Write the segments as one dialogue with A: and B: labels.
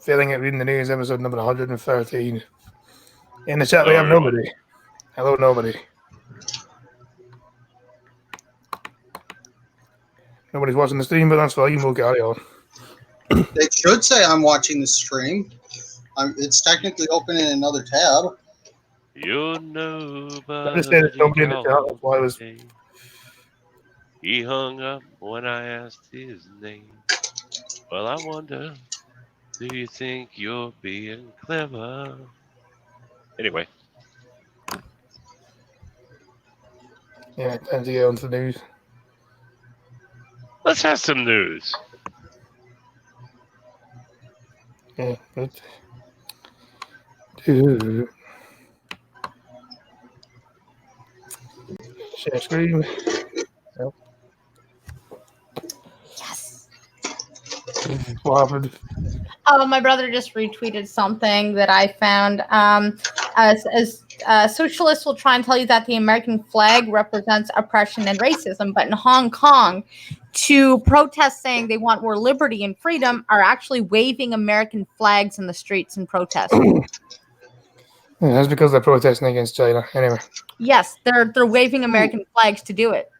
A: failing at reading the news, episode number 113. In the chat, we have
B: everyone.
A: nobody. Hello, nobody. Nobody's watching the stream, but that's fine. We'll carry on.
C: It should say I'm watching the stream. It's technically open in another tab.
B: You're nobody.
A: I just said there's nobody in the chat. That's why I was.
B: He hung up when I asked his name. Well, I wonder, do you think you're being clever? Anyway.
A: Yeah, time to get on to the news.
B: Let's have some news.
A: Yeah, good. Share screen. Yep.
D: Yes.
A: What happened?
D: Oh, my brother just retweeted something that I found. Socialists will try and tell you that the American flag represents oppression and racism, but in Hong Kong, to protest saying they want more liberty and freedom are actually waving American flags in the streets in protest.
A: Yeah, that's because they're protesting against China. Anyway.
D: Yes, they're waving American flags to do it.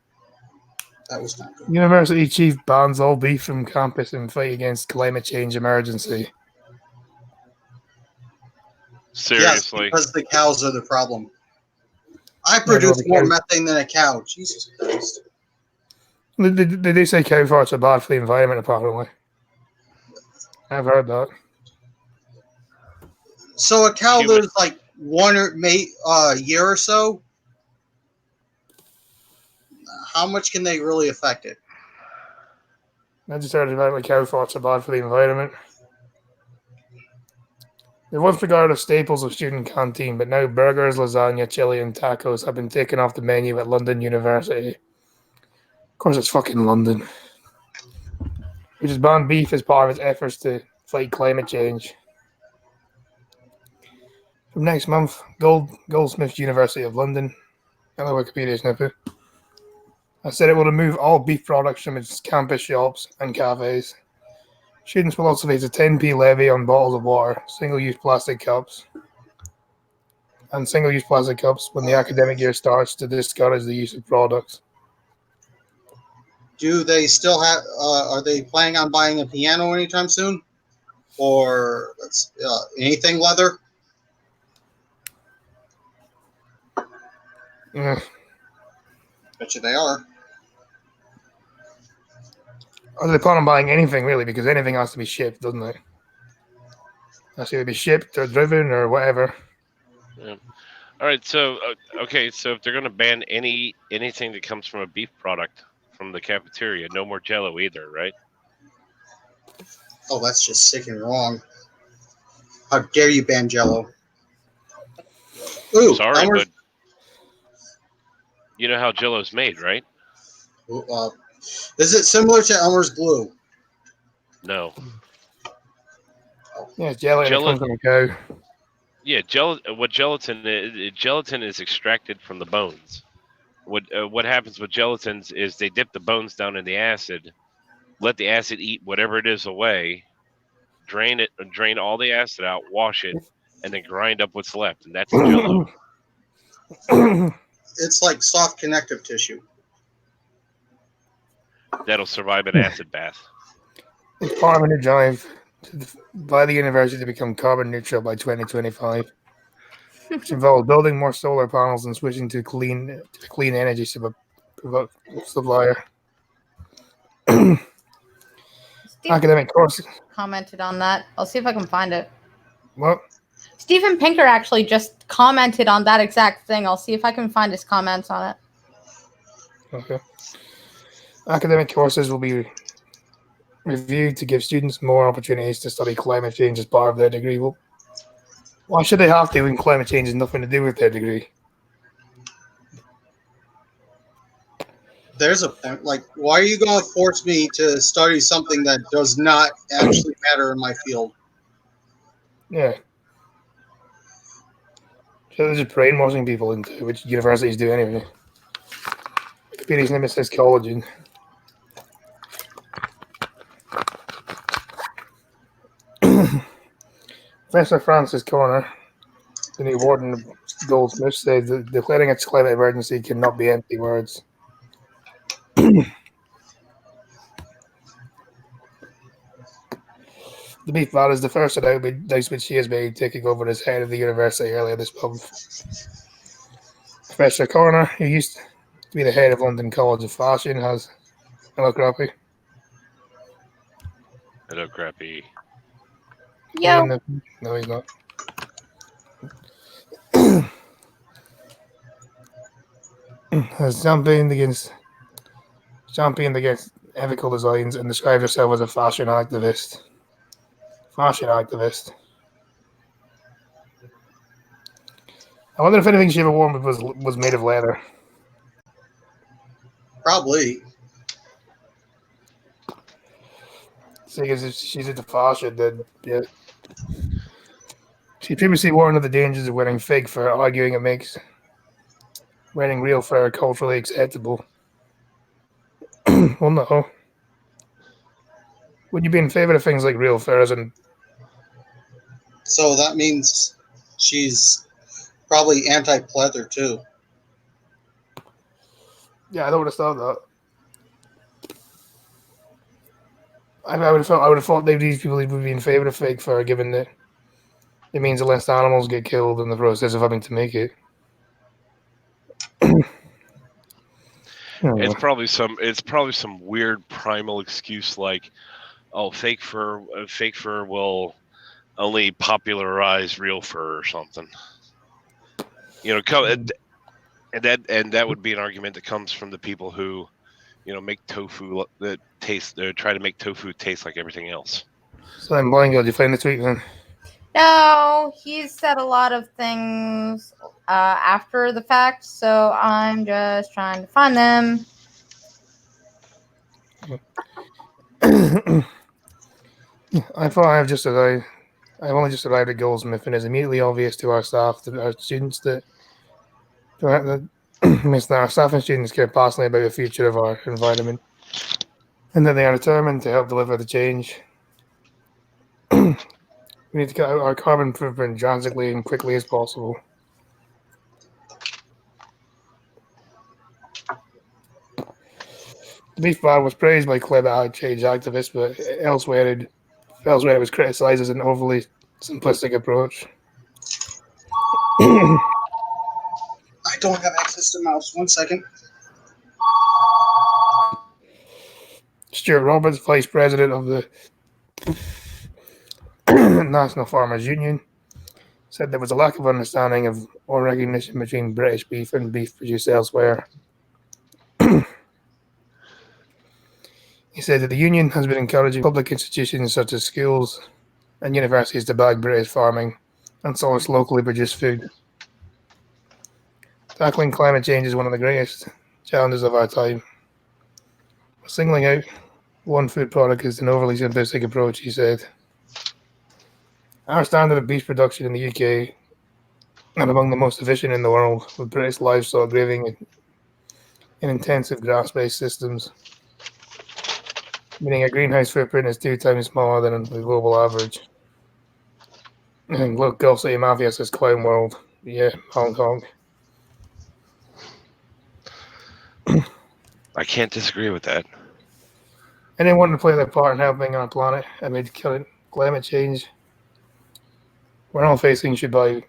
C: That was not good.
A: University chief bans all beef from campus in fight against climate change emergency.
B: Seriously.
C: Yes, because the cows are the problem. I produce more methane than a cow. Jesus Christ.
A: They do say cow farts are bad for the environment, apparently. I've heard that.
C: So a cow lives like year or so. How much can they really affect it?
A: I just heard about like cow farts are bad for the environment. They once regarded as staples of student canteen, but now burgers, lasagna, chili, and tacos have been taken off the menu at London University. Of course, it's fucking London. Which has banned beef as part of its efforts to fight climate change. From next month, Goldsmiths University of London, hello Wikipedia snippet, has said it will remove all beef products from its campus shops and cafes. Students will also face a 10p levy on bottles of water, single-use plastic cups, when the academic year starts to discourage the use of products.
C: Do they still have? Are they planning on buying a piano anytime soon, or anything leather?
A: Yeah.
C: Bet you they are.
A: Or they plan on buying anything, really, because anything has to be shipped, doesn't it? It has to either be shipped or driven or whatever.
B: Yeah. All right, so so if they're going to ban anything that comes from a beef product from the cafeteria, no more Jell-O either, right?
C: Oh, that's just sick and wrong. How dare you ban Jell-O? Ooh,
B: sorry, but you know how Jell-O's made, right?
C: Is it similar to Elmer's glue?
B: No.
A: Yeah, gelatin comes from a cow.
B: Yeah, gelatin is extracted from the bones. What happens with gelatins is they dip the bones down in the acid, let the acid eat whatever it is away, drain all the acid out, wash it, and then grind up what's left, and that's Jell-O.
C: It's like soft connective tissue.
B: That'll survive an acid bath.
A: It's part of a new drive by the university to become carbon neutral by 2025, which involves building more solar panels and switching to clean energy supplier. Academic courses
D: commented on that. I'll see if I can find it.
A: What?
D: Steven Pinker actually just commented on that exact thing. I'll see if I can find his comments on it.
A: Okay. Academic courses will be reviewed to give students more opportunities to study climate change as part of their degree. Well, why should they have to when climate change has nothing to do with their degree?
C: There's a point. Like, why are you going to force me to study something that does not actually matter in my field?
A: Yeah. So they're just brainwashing people into which universities do anyway. Wikipedia's name says collagen. Professor Francis Corner, the new warden of Goldsmith, said that declaring its climate emergency cannot be empty words. The beef vat is the first announcement she has made, taking over as head of the university earlier this month. Professor Corner, who used to be the head of London College of Fashion, has hello, Crappy.
B: Hello, Crappy.
D: Yo.
A: No, he's not. Has championed against ethical designs and described herself as a fashion activist. I wonder if anything she ever worn was made of leather.
C: Probably.
A: Seeing as if she's into fashion, then yeah. She previously warned of the dangers of wearing fake fur, arguing it makes wearing real fur culturally acceptable. Well, no. Would you be in favor of things like real furs and
C: So that means she's probably anti-pleather too.
A: yeah, I would have thought that. I would have thought that these people would be in favor of fake fur, given that it means that less animals get killed in the process of having to make it.
B: It's probably some weird primal excuse like, oh, fake fur will only popularize real fur or something. You know, and that would be an argument that comes from the people who, you know, make tofu that try to make tofu taste like everything else.
A: So then, Blanco, did you find the tweet then?
D: No, he said a lot of things after the fact, so I'm just trying to find them.
A: I've only just arrived at Goldsmith, and it's immediately obvious to our staff that our students that our staff and students care passionately about the future of our environment, and that they are determined to help deliver the change. We need to cut out our carbon footprint drastically and quickly as possible. The beef bar was praised by climate change activists, but elsewhere it was criticised as an overly simplistic approach.
C: I don't have access to mouse. 1 second.
A: Stuart Roberts, vice president of the National Farmers Union, said there was a lack of understanding of or recognition between British beef and beef produced elsewhere. He said that the union has been encouraging public institutions such as schools and universities to back British farming and source locally produced food. Tackling climate change is one of the greatest challenges of our time. Singling out one food product is an overly simplistic approach, he said. Our standard of beef production in the UK and among the most efficient in the world, with British livestock grazing in intensive grass-based systems, meaning a greenhouse footprint is 2 times smaller than the global average. And look, Gulf City Mafia says Clown World. Yeah, Hong Kong.
B: I can't disagree with that.
A: Anyone to play their part in helping our planet amid climate change we're all facing should buy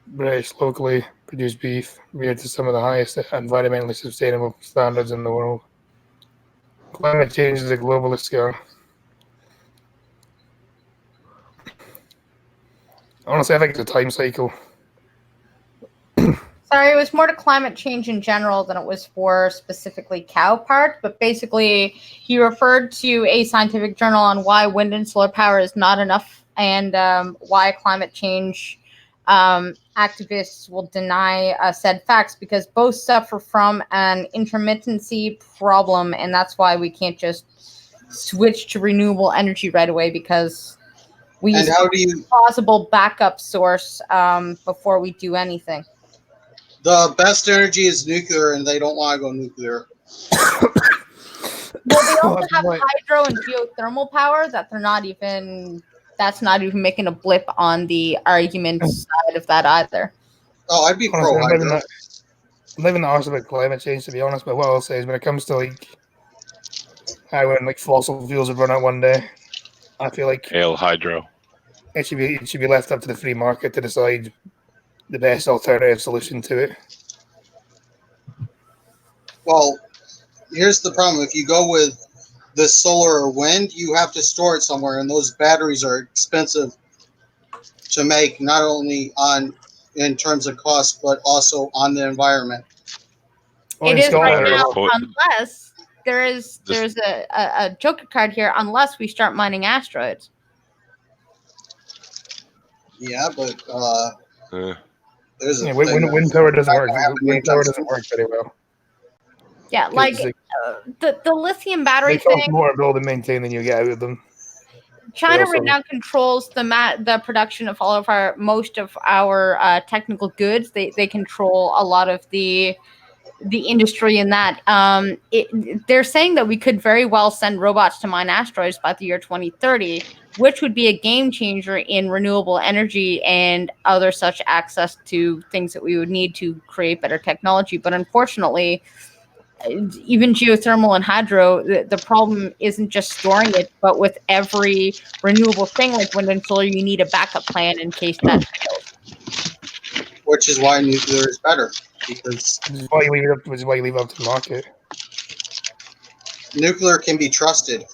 A: British locally produced beef reared to some of the highest environmentally sustainable standards in the world. Climate change is a globalist scale. Honestly, I think it's a time cycle.
D: Sorry, it was more to climate change in general than it was for specifically cow part. But basically, he referred to a scientific journal on why wind and solar power is not enough and why climate change activists will deny said facts because both suffer from an intermittency problem. And that's why we can't just switch to renewable energy right away because we use a possible backup source before we do anything.
C: The best energy is nuclear, and they don't want to go nuclear.
D: Well, they also have hydro and geothermal power that they're not even That's not even making a blip on the argument side of that either.
C: Oh, I'd be
A: Honestly,
C: pro hydro.
A: I'm not even asked about climate change, to be honest, but what I'll say is when it comes to like how when like fossil fuels would run out one day, I feel like
B: Hail hydro.
A: it should be left up to the free market to decide the best alternative solution to it.
C: Well, here's the problem. If you go with the solar or wind, you have to store it somewhere, and those batteries are expensive to make, not only in terms of cost, but also on the environment.
A: Well,
D: It
A: in
D: is right
A: Scotland,
D: now,
B: Point-
D: unless there's a joker card here, unless we start mining asteroids.
C: Yeah, but there's a
A: yeah,
C: thing
A: wind power doesn't
C: not
A: work.
C: gonna happen
A: Wind power
C: anytime
A: doesn't work very well.
D: Yeah, like the lithium battery
A: They cost
D: thing.
A: more to build and maintain than you get out of them.
D: China
A: also-
D: right now controls the production of most of our technical goods. They control a lot of the industry in that. They're saying that we could very well send robots to mine asteroids by the year 2030, which would be a game changer in renewable energy and other such access to things that we would need to create better technology. But unfortunately, even geothermal and hydro, the problem isn't just storing it, but with every renewable thing like wind and solar, you need a backup plan in case that fails.
C: which is why nuclear is better, because
A: Which is why you leave it up to the market.
C: nuclear can be trusted.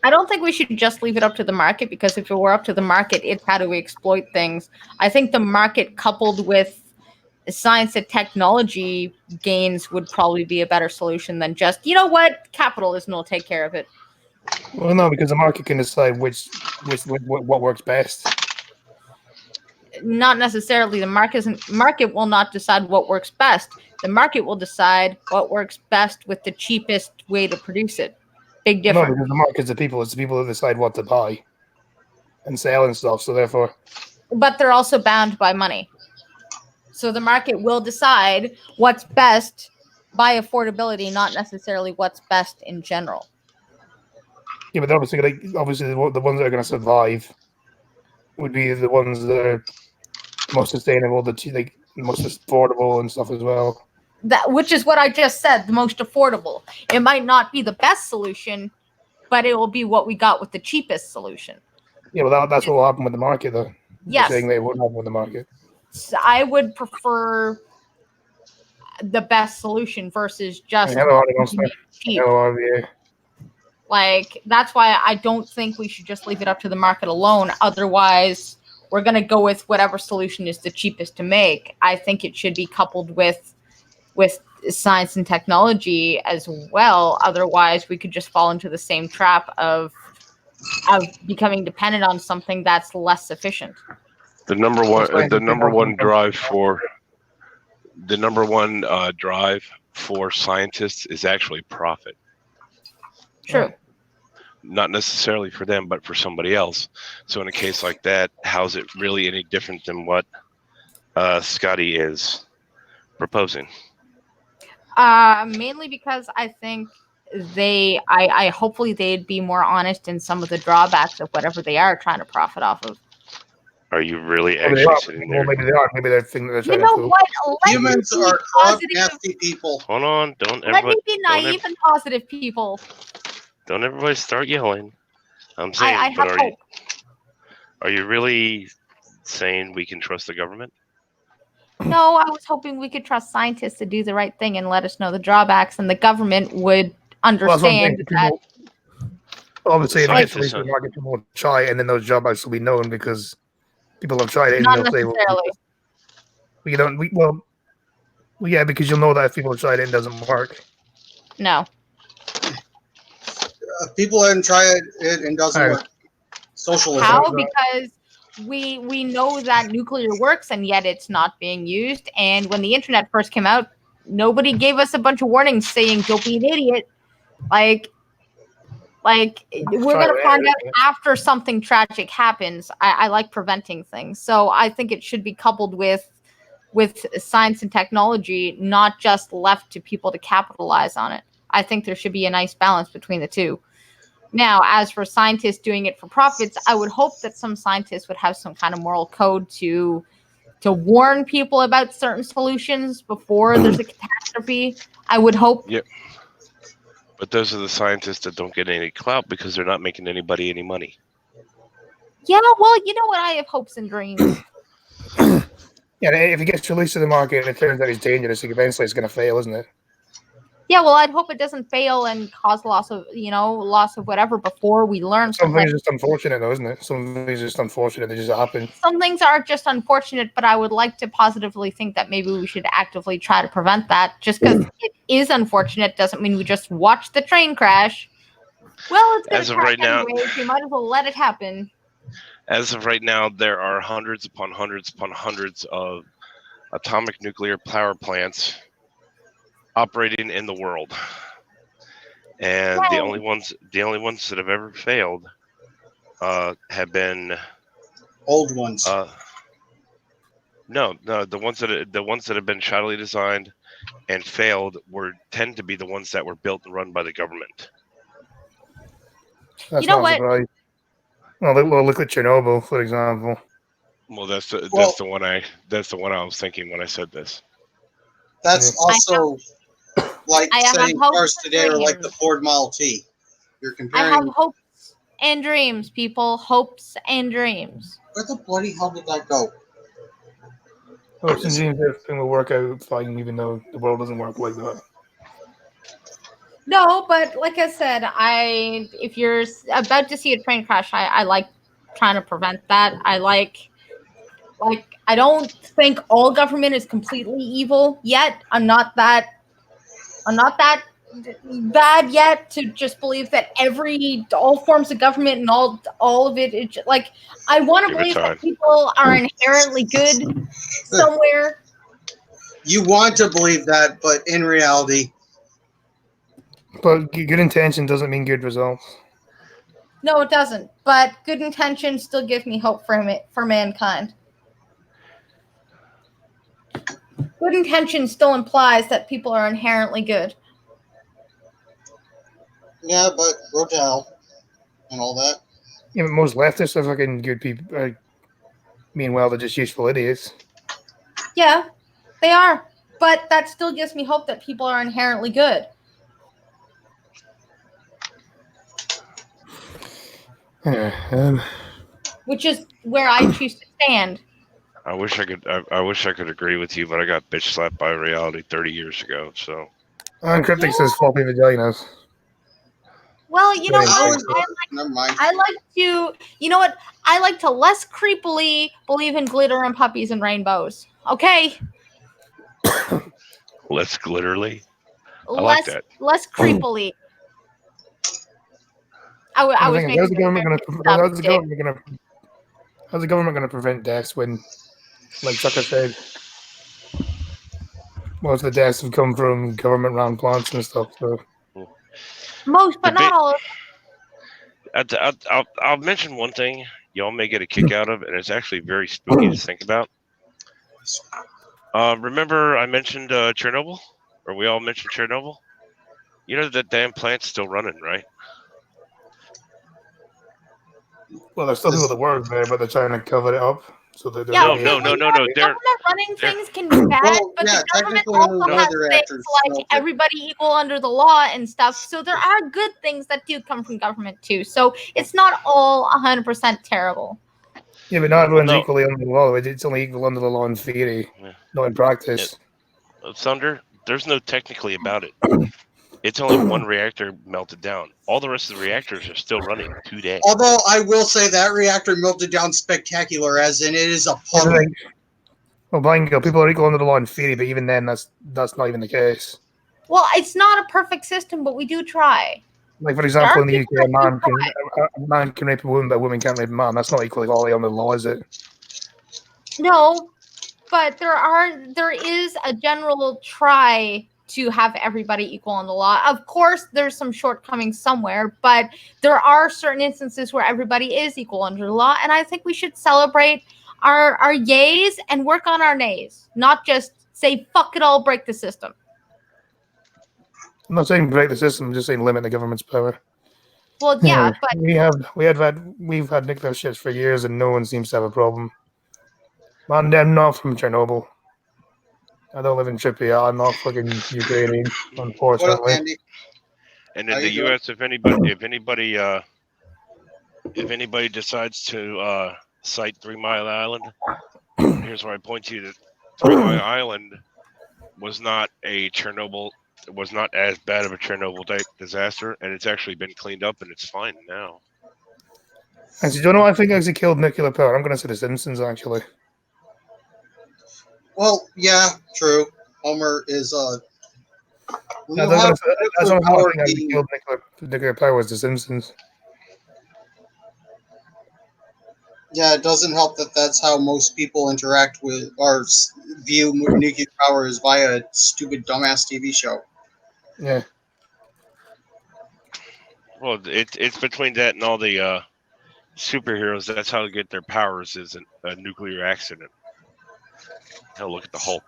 D: I don't think we should just leave it up to the market, because if it were up to the market, it's how do we exploit things. I think the market coupled with science and technology gains would probably be a better solution than just, you know what, capitalism will take care of it.
A: Well, no, because the market can decide what works best.
D: Not necessarily. The market will not decide what works best. The market will decide what works best with the cheapest way to produce it. Big
A: No,
D: difference.
A: because the market's the people. It's the people that decide what to buy and sell and stuff. So therefore,
D: But they're also bound by money. So the market will decide what's best by affordability, not necessarily what's best in general.
A: yeah, but obviously the ones that are going to survive would be the ones that are most sustainable, the most affordable and stuff as well.
D: Which is what I just said, the most affordable. It might not be the best solution, but it will be what we got with the cheapest solution.
A: Yeah, well, that's what will happen with the market, though. You're
D: Yes.
A: saying that it wouldn't happen with the market.
D: So I would prefer the best solution versus just
A: Hello, audience.
D: cheap.
A: Hello, RVA.
D: Like, that's why I don't think we should just leave it up to the market alone. Otherwise, we're going to go with whatever solution is the cheapest to make. I think it should be coupled with science and technology as well. Otherwise, we could just fall into the same trap of becoming dependent on something that's less efficient.
B: The number one drive for scientists is actually profit.
D: True.
B: Not necessarily for them, but for somebody else. So in a case like that, how's it really any different than what Scotty is proposing?
D: Mainly because I think I hopefully they'd be more honest in some of the drawbacks of whatever they are trying to profit off of.
B: Are you really
A: Maybe they
B: actually
A: are.
B: sitting
A: Well,
B: there?
A: maybe they are. Maybe they're thinking they're
D: You
A: trying
D: know
A: to fool.
D: what? Let
C: Humans
D: me be
C: are corrupt,
D: positive.
C: nasty people.
B: Hold on, don't
D: Let me
B: everybody,
D: be naive and positive people.
B: don't everybody start yelling. I'm saying,
D: I
B: but
D: have hope.
B: are you really saying we can trust the government?
D: No, I was hoping we could trust scientists to do the right thing and let us know the drawbacks, and the government would
A: Well, that's what I'm saying.
D: understand that.
A: Obviously, if it gets released
B: Scientists,
A: to the market, people will try it, and then those drawbacks will be known because people have tried it. And
D: Not
A: they'll say,
D: necessarily.
A: yeah, because you'll know that if people have tried it and it doesn't work.
D: No.
C: People haven't tried it and doesn't
A: Alright.
C: work. Socialism.
D: How?
A: that?
D: Because we know that nuclear works, and yet it's not being used. And when the internet first came out, nobody gave us a bunch of warnings saying don't be an idiot. Like we're gonna find out after something tragic happens. I like preventing things, so I think it should be coupled with science and technology, not just left to people to capitalize on it. I think there should be a nice balance between the two. Now, as for scientists doing it for profits, I would hope that some scientists would have some kind of moral code to warn people about certain solutions before there's a catastrophe. I would hope.
B: Yep. But those are the scientists that don't get any clout because they're not making anybody any money.
D: Yeah, well, you know what? I have hopes and dreams.
A: Yeah, if it gets released to the market and it turns out it's dangerous, eventually it's going to fail, isn't it?
D: Yeah, well, I'd hope it doesn't fail and cause loss of whatever before we learn
A: Some
D: something.
A: things are just unfortunate, though, isn't it? Some things are just unfortunate. They just happen.
D: Some things are just unfortunate, but I would like to positively think that maybe we should actively try to prevent that. Just because it is unfortunate doesn't mean we just watch the train crash. Well, it's going
B: As
D: to
B: of
D: crash
B: right now-
D: anyways. We might as well let it happen.
B: As of right now, there are hundreds upon hundreds upon hundreds of atomic nuclear power plants operating in the world, and the only ones that have ever failed have been
C: Old ones.
B: no, the ones that have been shoddily designed and failed tend to be the ones that were built and run by the government.
A: That's
D: You know
A: not
D: what?
A: surprising. Well, look at Chernobyl, for example.
B: Well, that's the one I was thinking when I said this.
C: That's also like
D: I have
C: saying
D: hopes
C: cars
D: and
C: today are like the
D: dreams.
C: Ford Model T. You're
D: I
C: comparing.
D: have hopes and dreams, people. Hopes and dreams.
C: Where the bloody hell did that go?
A: Hopes and dreams everything will work out fine, even though the world doesn't work like that.
D: No, but like I said, if you're about to see a train crash, I like trying to prevent that. I don't think all government is completely evil yet. I'm not that bad yet to just believe that all forms of government and all of it, I want to
B: Give it
D: believe
B: time.
D: that people are inherently good somewhere.
C: You want to believe that, but in reality,
A: But good intention doesn't mean good results.
D: No, it doesn't. But good intentions still give me hope for mankind. Good intention still implies that people are inherently good.
C: yeah, but road to hell and all that.
A: Yeah, but most leftists are fucking good people. Meanwhile, they're just useful idiots.
D: Yeah, they are. But that still gives me hope that people are inherently good. Which is where I choose to stand.
B: I wish I could agree with you, but I got bitch slapped by reality 30 years ago. So
A: And Cryptic says floppy vaginas.
D: Well, you know
A: Right.
D: what?
C: Never mind.
D: I like to less creepily believe in glitter and puppies and rainbows. Okay?
B: less glitterly. I like that.
D: Less creepily. I was
A: How's
D: making
A: the government going
D: stop,
A: to? How's the government going to prevent deaths when, like Tucker said, most of the deaths have come from government-run plants and stuff? So
D: most, but not all.
B: I'll mention one thing y'all may get a kick out of, and it's actually very spooky to think about. Remember I mentioned Chernobyl? Or we all mentioned Chernobyl? You know that damn plant's still running, right?
A: well, there's still people that work there, but they're trying to cover it up. So they don't.
D: Yeah,
B: No.
D: Government running things can be bad,
C: Well,
D: but
C: yeah,
D: the government
C: technically only
D: also
C: one
D: has
C: of the
D: things
C: reactors
D: like
C: smelted.
D: everybody equal under the law and stuff. So there are good things that do come from government too. So it's not all 100% terrible.
A: Yeah, but not everyone's
B: No.
A: equally under the law. It's only equal under the law in theory,
B: Yeah.
A: not in practice.
B: Thunder, there's no technically about it. It's only one reactor melted down. All the rest of the reactors are still running today.
C: Although I will say that reactor melted down spectacular, as in it is a puddle.
A: Well, Blanco, people are equal under the law in theory, but even then, that's not even the case.
D: Well, it's not a perfect system, but we do try.
A: Like, for example, in the UK,
D: There are
A: a man can rape a woman, but a woman can't rape a man. That's not equality under the law, is it?
D: No, but there is a general try to have everybody equal in the law. Of course, there's some shortcomings somewhere, but there are certain instances where everybody is equal under the law, and I think we should celebrate our yays and work on our nays, not just say fuck it all, break the system.
A: I'm not saying break the system. I'm just saying limit the government's power.
D: Well, yeah, but
A: we've had nuclear ships for years, and no one seems to have a problem. Man, I'm not from Chernobyl. I don't live in Tripoli. I'm not fucking Ukrainian,
C: What up,
A: unfortunately.
C: Andy?
B: And
C: How
B: in the
C: you doing?
B: U.S., if anybody decides to cite 3 Mile Island, here's where I point you to 3 Mile Island was not a Chernobyl. It was not as bad of a Chernobyl type disaster, and it's actually been cleaned up and it's fine now.
A: Actually, do you know what I think actually killed nuclear power? I'm going to say The Simpsons, actually.
C: Well, yeah, true. Homer is when you
A: That's
C: have nuclear
A: not how I
C: power
A: think actually
C: being
A: killed nuclear power was The Simpsons.
C: yeah, it doesn't help that that's how most people interact with or view nuclear power is via a stupid dumbass TV show.
A: Yeah.
B: Well, it's between that and all the superheroes. That's how they get their powers is a nuclear accident. Hell, look at the Hulk.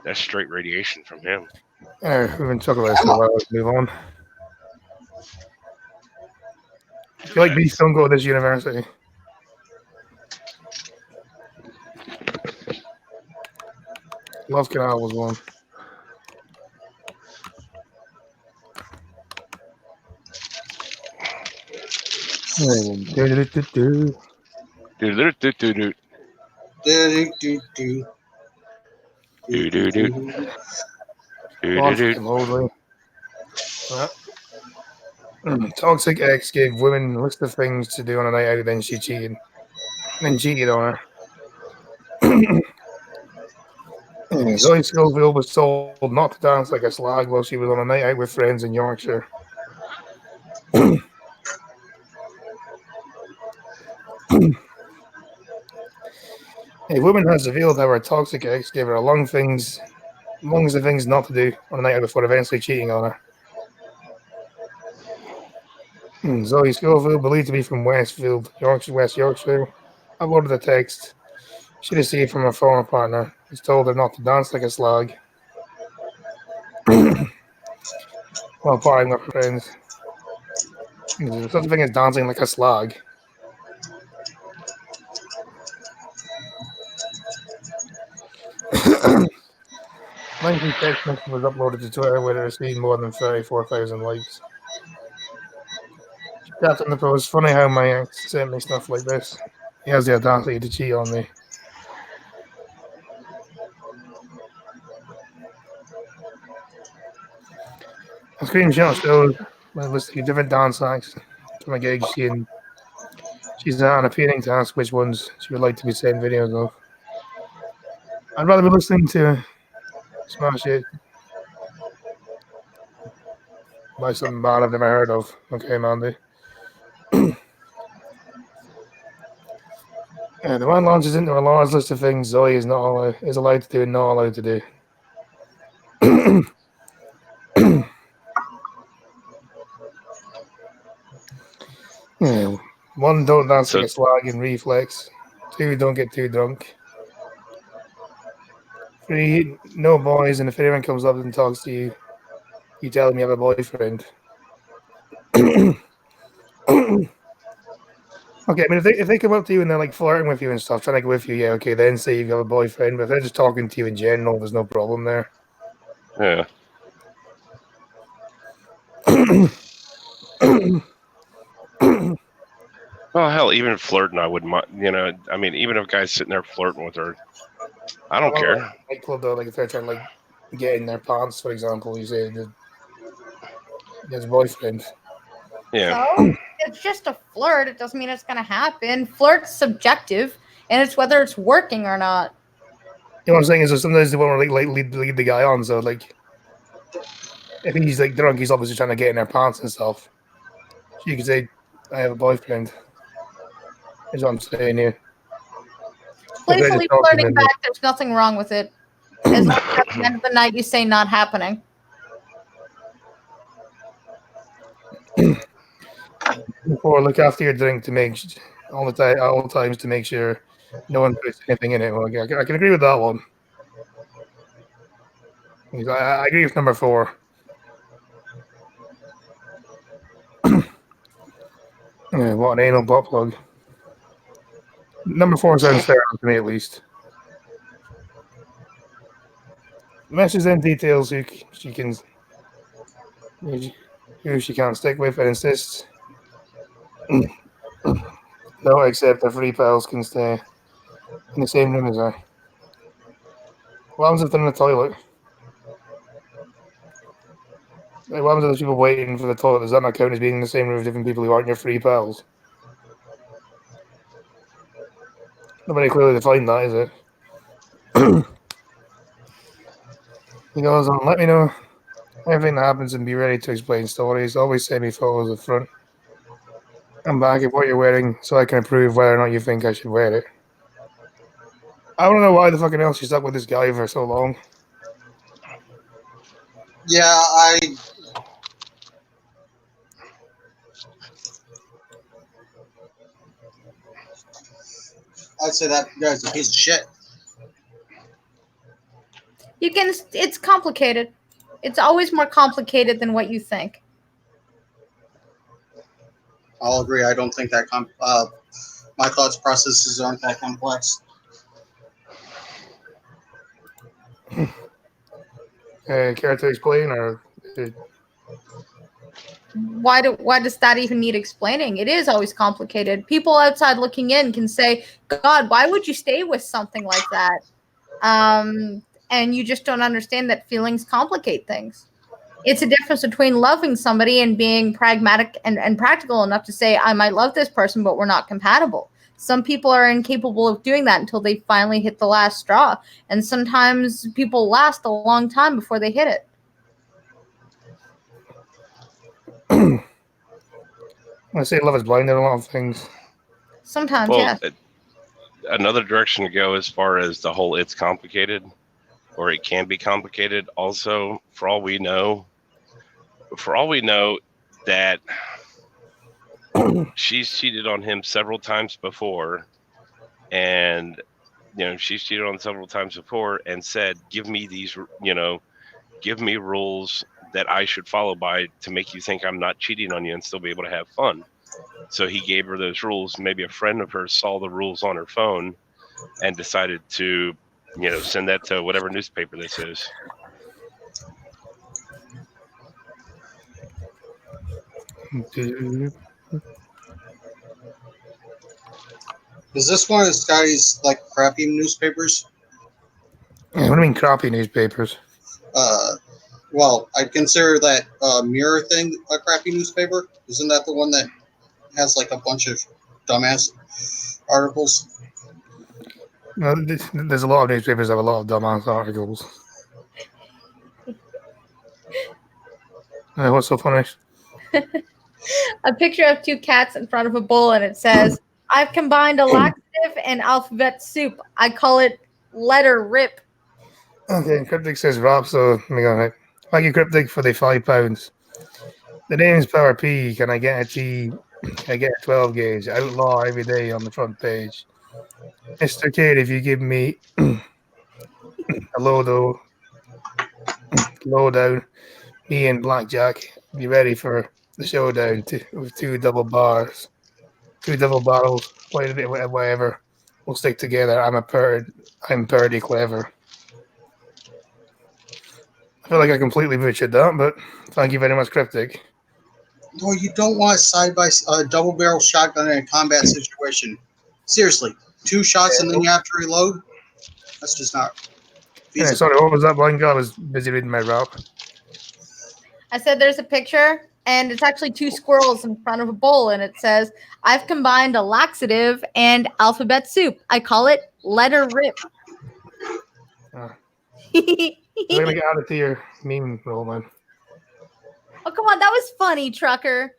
B: That's straight radiation from him.
A: We've been talking about this for a while. Let's move on. I feel like bees don't go to this university. Love Canal was one.
B: Do-do-do-do-do.
C: Do do do do.
B: Do-do-do. Do-do-do.
A: Toxic X gave women a list of things to do on a night out, then she cheated. Then cheated on her. Zoe Scoville was told not to dance like a slag while she was on a night out with friends in Yorkshire. A woman has revealed how her toxic ex gave her a long list of things not to do on a night out before eventually cheating on her. Zoe Scoville, believed to be from Westfield, West Yorkshire, uploaded a text she received from her former partner, which told her not to dance like a slag while partying with her friends. There's such a thing as dancing like a slag. Lengthy text message was uploaded to Twitter where it received more than 34,000 likes. She tapped on the post, funny how my ex sent me stuff like this. He has the audacity to cheat on me. A screenshot shows a list of different dance acts from a gig she's at and appearing to ask which ones she would like to be sent videos of. I'd rather be listening to Smash It by some band I've never heard of. Okay, Mandy. The man launches into a large list of things Zoe is allowed to do and not allowed to do. One, don't dance like a slag and reflex. 2, don't get too drunk. 3, no boys, and if anyone comes up and talks to you, you tell them you have a boyfriend. Okay, I mean, if they come up to you and they're like flirting with you and stuff, trying to get with you, yeah, okay, then say you have a boyfriend. But if they're just talking to you in general, there's no problem there.
B: Yeah. Well, hell, even flirting, I wouldn't mind. I mean, even if a guy's sitting there flirting with her, I don't care.
A: Like club though, like if they're trying to like get in their pants, for example, you say there's a boyfriend.
B: Yeah.
D: So it's just a flirt. It doesn't mean it's going to happen. Flirt's subjective, and it's whether it's working or not.
A: You know what I'm saying? Is that sometimes they want to like lead the guy on. So like, if he's like drunk, he's obviously trying to get in their pants and stuff. So you could say, "I have a boyfriend." Is what I'm saying here.
D: Playfully flirting back. There's nothing wrong with it. As long as at the end of the night you say not happening.
A: Or look after your drink to make all times to make sure no one puts anything in it. Well, I can agree with that one. I agree with number 4. Yeah, what an anal butt plug. Number 4 sounds fair enough to me, at least. Message then details who she can, who she can't stick with, and insists no, except her free pals can stay in the same room as her. What happens if they're in the toilet? Like, what happens if there's people waiting for the toilet? Does that not count as being in the same room with different people who aren't your free pals? Nobody clearly defined that, is it? He goes on, let me know everything that happens and be ready to explain stories. Always send me photos up front and back of what you're wearing so I can approve whether or not you think I should wear it. I don't know why the fucking hell she stuck with this guy for so long.
C: Yeah, I'd say that guy's a piece of shit.
D: It's complicated. It's always more complicated than what you think.
C: I'll agree. I don't think that my thoughts processes aren't that complex.
A: Care to explain, or
D: Why does that even need explaining? It is always complicated. People outside looking in can say, God, why would you stay with something like that? And you just don't understand that feelings complicate things. It's a difference between loving somebody and being pragmatic and practical enough to say, I might love this person, but we're not compatible. Some people are incapable of doing that until they finally hit the last straw. And sometimes people last a long time before they hit it.
A: I say love is blind in a lot of things.
D: Sometimes,
B: Well,
D: yeah.
B: another direction to go as far as the whole it's complicated, or it can be complicated. Also, for all we know that she's cheated on him several times before, and she's cheated on several times before and said, give me rules that I should follow by to make you think I'm not cheating on you and still be able to have fun. So he gave her those rules. Maybe a friend of hers saw the rules on her phone and decided to send that to whatever newspaper this is.
C: Is this one of Scotty's like crappy newspapers?
A: What do you mean crappy newspapers?
C: Well, I'd consider that Mirror thing a crappy newspaper. Isn't that the one that has like a bunch of dumbass articles?
A: No, there's a lot of newspapers that have a lot of dumbass articles. What's so funny?
D: A picture of two cats in front of a bowl, and it says, I've combined a laxative and alphabet soup. I call it letter rip.
A: Okay, Cryptic says rap, so let me go ahead. Thank you, Cryptic, for the £5. The name is Power P. Can I get a T? Can I get a 12 gauge? Outlaw every day on the front page. Mr. Kid, if you give me a low down, me and Blackjack, be ready for the showdown with two double barrels, whatever. We'll stick together. I'm pretty clever. I feel like I completely butchered that, but thank you very much, Cryptic.
C: No, you don't want a double barrel shotgun in a combat situation. Seriously, 2 shots and then you have to reload? That's just not feasible.
A: Yeah, sorry, what was that, Blind Girl? I was busy reading my rap.
D: I said there's a picture, and it's actually 2 squirrels in front of a bowl, and it says, I've combined a laxative and alphabet soup. I call it letter rip.
A: We're going to get out of your meme roll, man.
D: Oh, come on. That was funny, Trucker.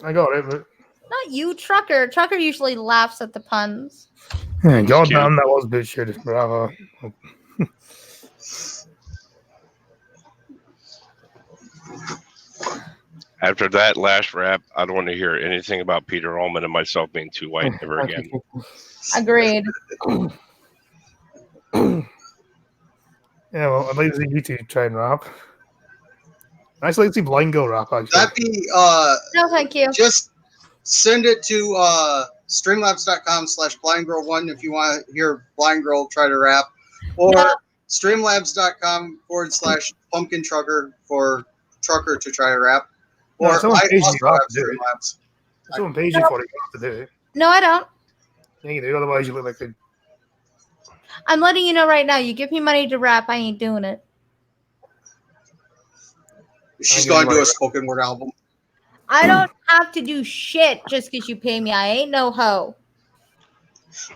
A: I got it, but...
D: Not you, Trucker. Trucker usually laughs at the puns.
A: Yeah, God damn, that was butchered. Bravo.
B: After that last rap, I don't want to hear anything about Peter Allman and myself being too white ever again.
D: Agreed.
A: Yeah, well, I'd like to see you two try and rap. I'd like to see Blind Girl rap, actually.
C: That'd be
D: No, thank you.
C: just Send it to streamlabs.com/blindgirl1 if you want to hear Blind Girl try to rap, or
D: No.
C: streamlabs.com/pumpkin trucker for trucker to try to rap.
A: No,
C: Or
A: someone
C: I
A: pays you
C: also
A: off
C: have
A: to do it.
C: Streamlabs.
A: If someone pays you for it, you have to do it.
D: No, I don't.
A: Yeah, you do. Otherwise, you look like a.
D: I'm letting you know right now. You give me money to rap, I ain't doing it.
C: She's
A: I
C: going to
A: get
C: do
A: it.
C: a spoken word album.
D: I don't have to do shit just because you pay me. I ain't no hoe.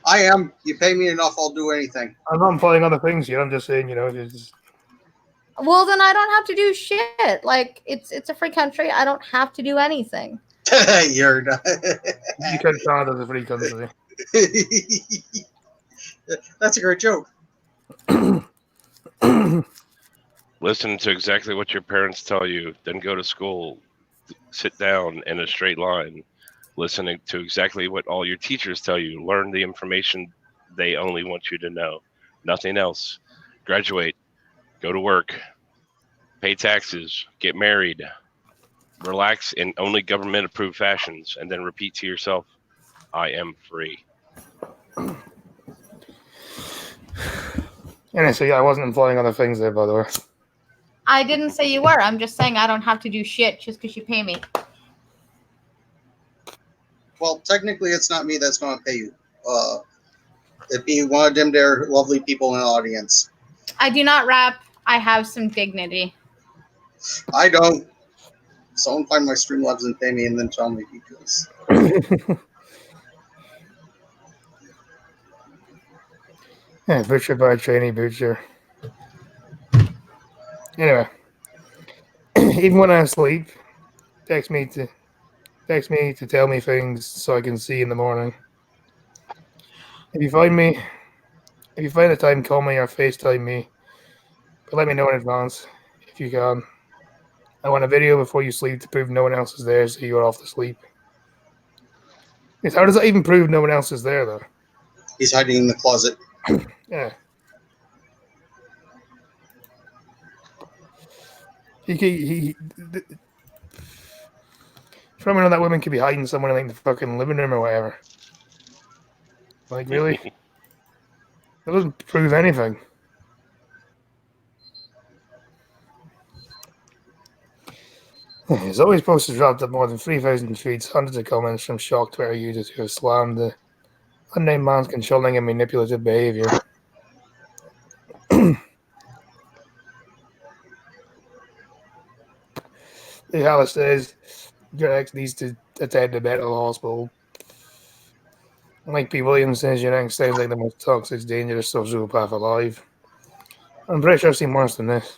C: I am. You pay me enough, I'll do anything.
A: I'm not implying other things here. I'm just saying, just
D: Well, then I don't have to do shit. Like it's a free country. I don't have to do anything.
C: You're not.
A: you can Canada's a free country.
C: That's a great joke.
B: Listen to exactly what your parents tell you, then go to school. Sit down in a straight line, listening to exactly what all your teachers tell you. Learn the information they only want you to know. Nothing else. Graduate. Go to work. Pay taxes. Get married. Relax in only government-approved fashions, and then repeat to yourself, I am free.
A: And so, yeah, I wasn't implying other things there, by the way.
D: I didn't say you were. I'm just saying I don't have to do shit just because you pay me.
C: Well, technically, it's not me that's going to pay you. It'd be one of them there lovely people in the audience.
D: I do not rap. I have some dignity.
C: I don't. Someone find my Streamlabs and pay me and then tell me because.
A: Yeah, butcher by trainee butcher. Anyway, even when I'm asleep, text me to tell me things so I can see in the morning. If you find the time, call me or FaceTime me. But let me know in advance if you can. I want a video before you sleep to prove no one else is there, so you're off to sleep. Yes, how does that even prove no one else is there, though?
C: He's hiding in the closet.
A: Yeah. He from know that women could be hiding somewhere in like the fucking living room or whatever. Like, really? That doesn't prove anything. There's always posters dropped up more than 3,000 tweets, hundreds of comments from shocked Twitter users who have slammed the unnamed man's controlling and manipulative behavior. The Alice says your ex needs to attend a mental hospital. Mike P. Williams says your ex sounds like the most toxic, dangerous sociopath alive. I'm pretty sure I've seen worse than this.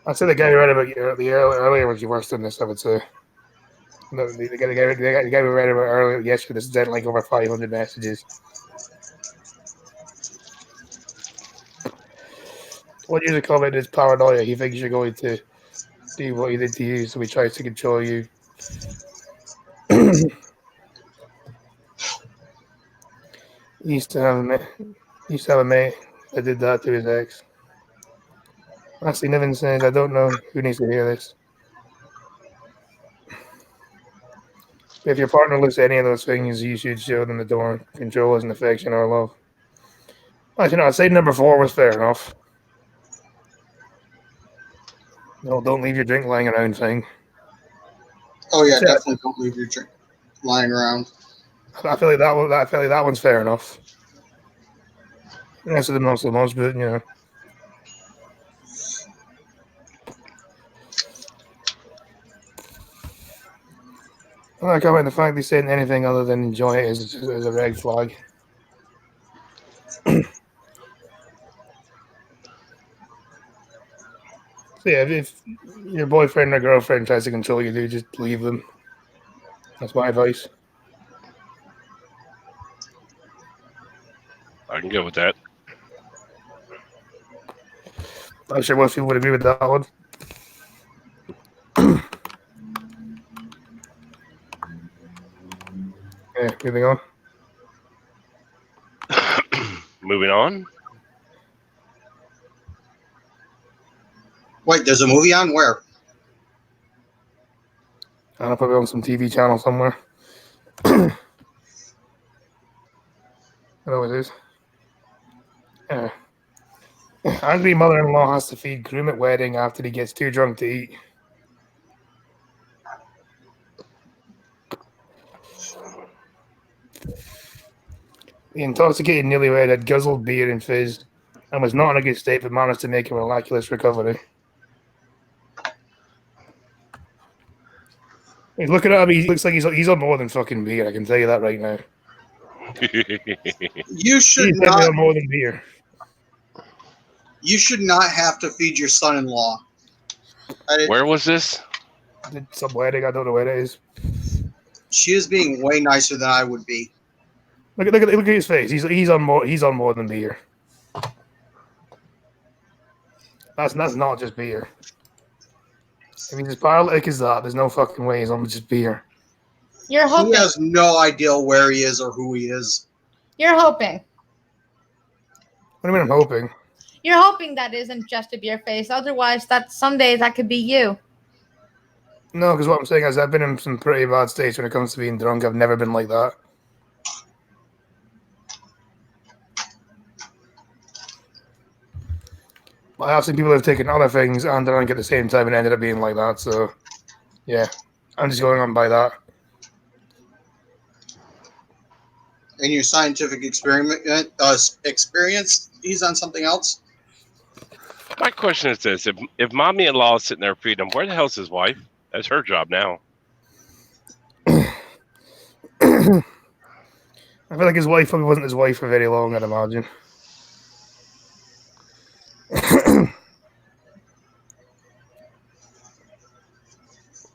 A: I'd say the guy who read about you earlier was worse than this, I would say. No, the guy we read about earlier yesterday, this is dead like over 500 messages. One user comment is paranoia. He thinks you're going to do what he did to you, so he tries to control you. He used to have a mate that did that to his ex. Ashley Niven says, I don't know who needs to hear this. If your partner lists any of those things, you should show them the door. Control isn't affection or love. Actually, no, I'd say number 4 was fair enough. No, don't leave your drink lying around thing.
C: Oh yeah, definitely don't leave your drink lying around.
A: I feel like that one's fair enough. That's the most, but you know. I like how the fact they said anything other than enjoy it is a red flag. So yeah, if your boyfriend or girlfriend tries to control you, do just leave them. That's my advice.
B: I can go with that.
A: I'm sure most people would agree with that one. Yeah, moving on.
B: Moving on.
C: Wait, there's a movie on where?
A: I'll put it on some TV channel somewhere. It always is. Angry mother-in-law has to feed groom at wedding after he gets too drunk to eat. The intoxicated newlywed had guzzled beer and fizz and was not in a good state but managed to make a miraculous recovery. He's looking at him, he looks like he's on more than fucking beer, I can tell you that right now.
C: You should
A: He's definitely
C: not.
A: on more than beer.
C: You should not have to feed your son-in-law.
B: Where was this?
A: Did some wedding, I don't know where it is.
C: She is being way nicer than I would be.
A: Look at his face. He's on more than beer. That's not just beer. If he's as paralytic as that, there's no fucking way he's on just beer.
D: You're
C: He
D: hoping.
C: has no idea where he is or who he is.
D: You're hoping.
A: What do you mean I'm hoping?
D: You're hoping that isn't just a beer face. Otherwise, some days that could be you.
A: No, because what I'm saying is I've been in some pretty bad states when it comes to being drunk. I've never been like that. But I have seen people who have taken other things and drank at the same time and ended up being like that. So, yeah, I'm just going on by that.
C: In your scientific experience, he's on something else.
B: My question is this: if mommy-in-law is sitting there feeding him, where the hell's his wife? That's her job now.
A: I feel like his wife probably wasn't his wife for very long, I'd imagine.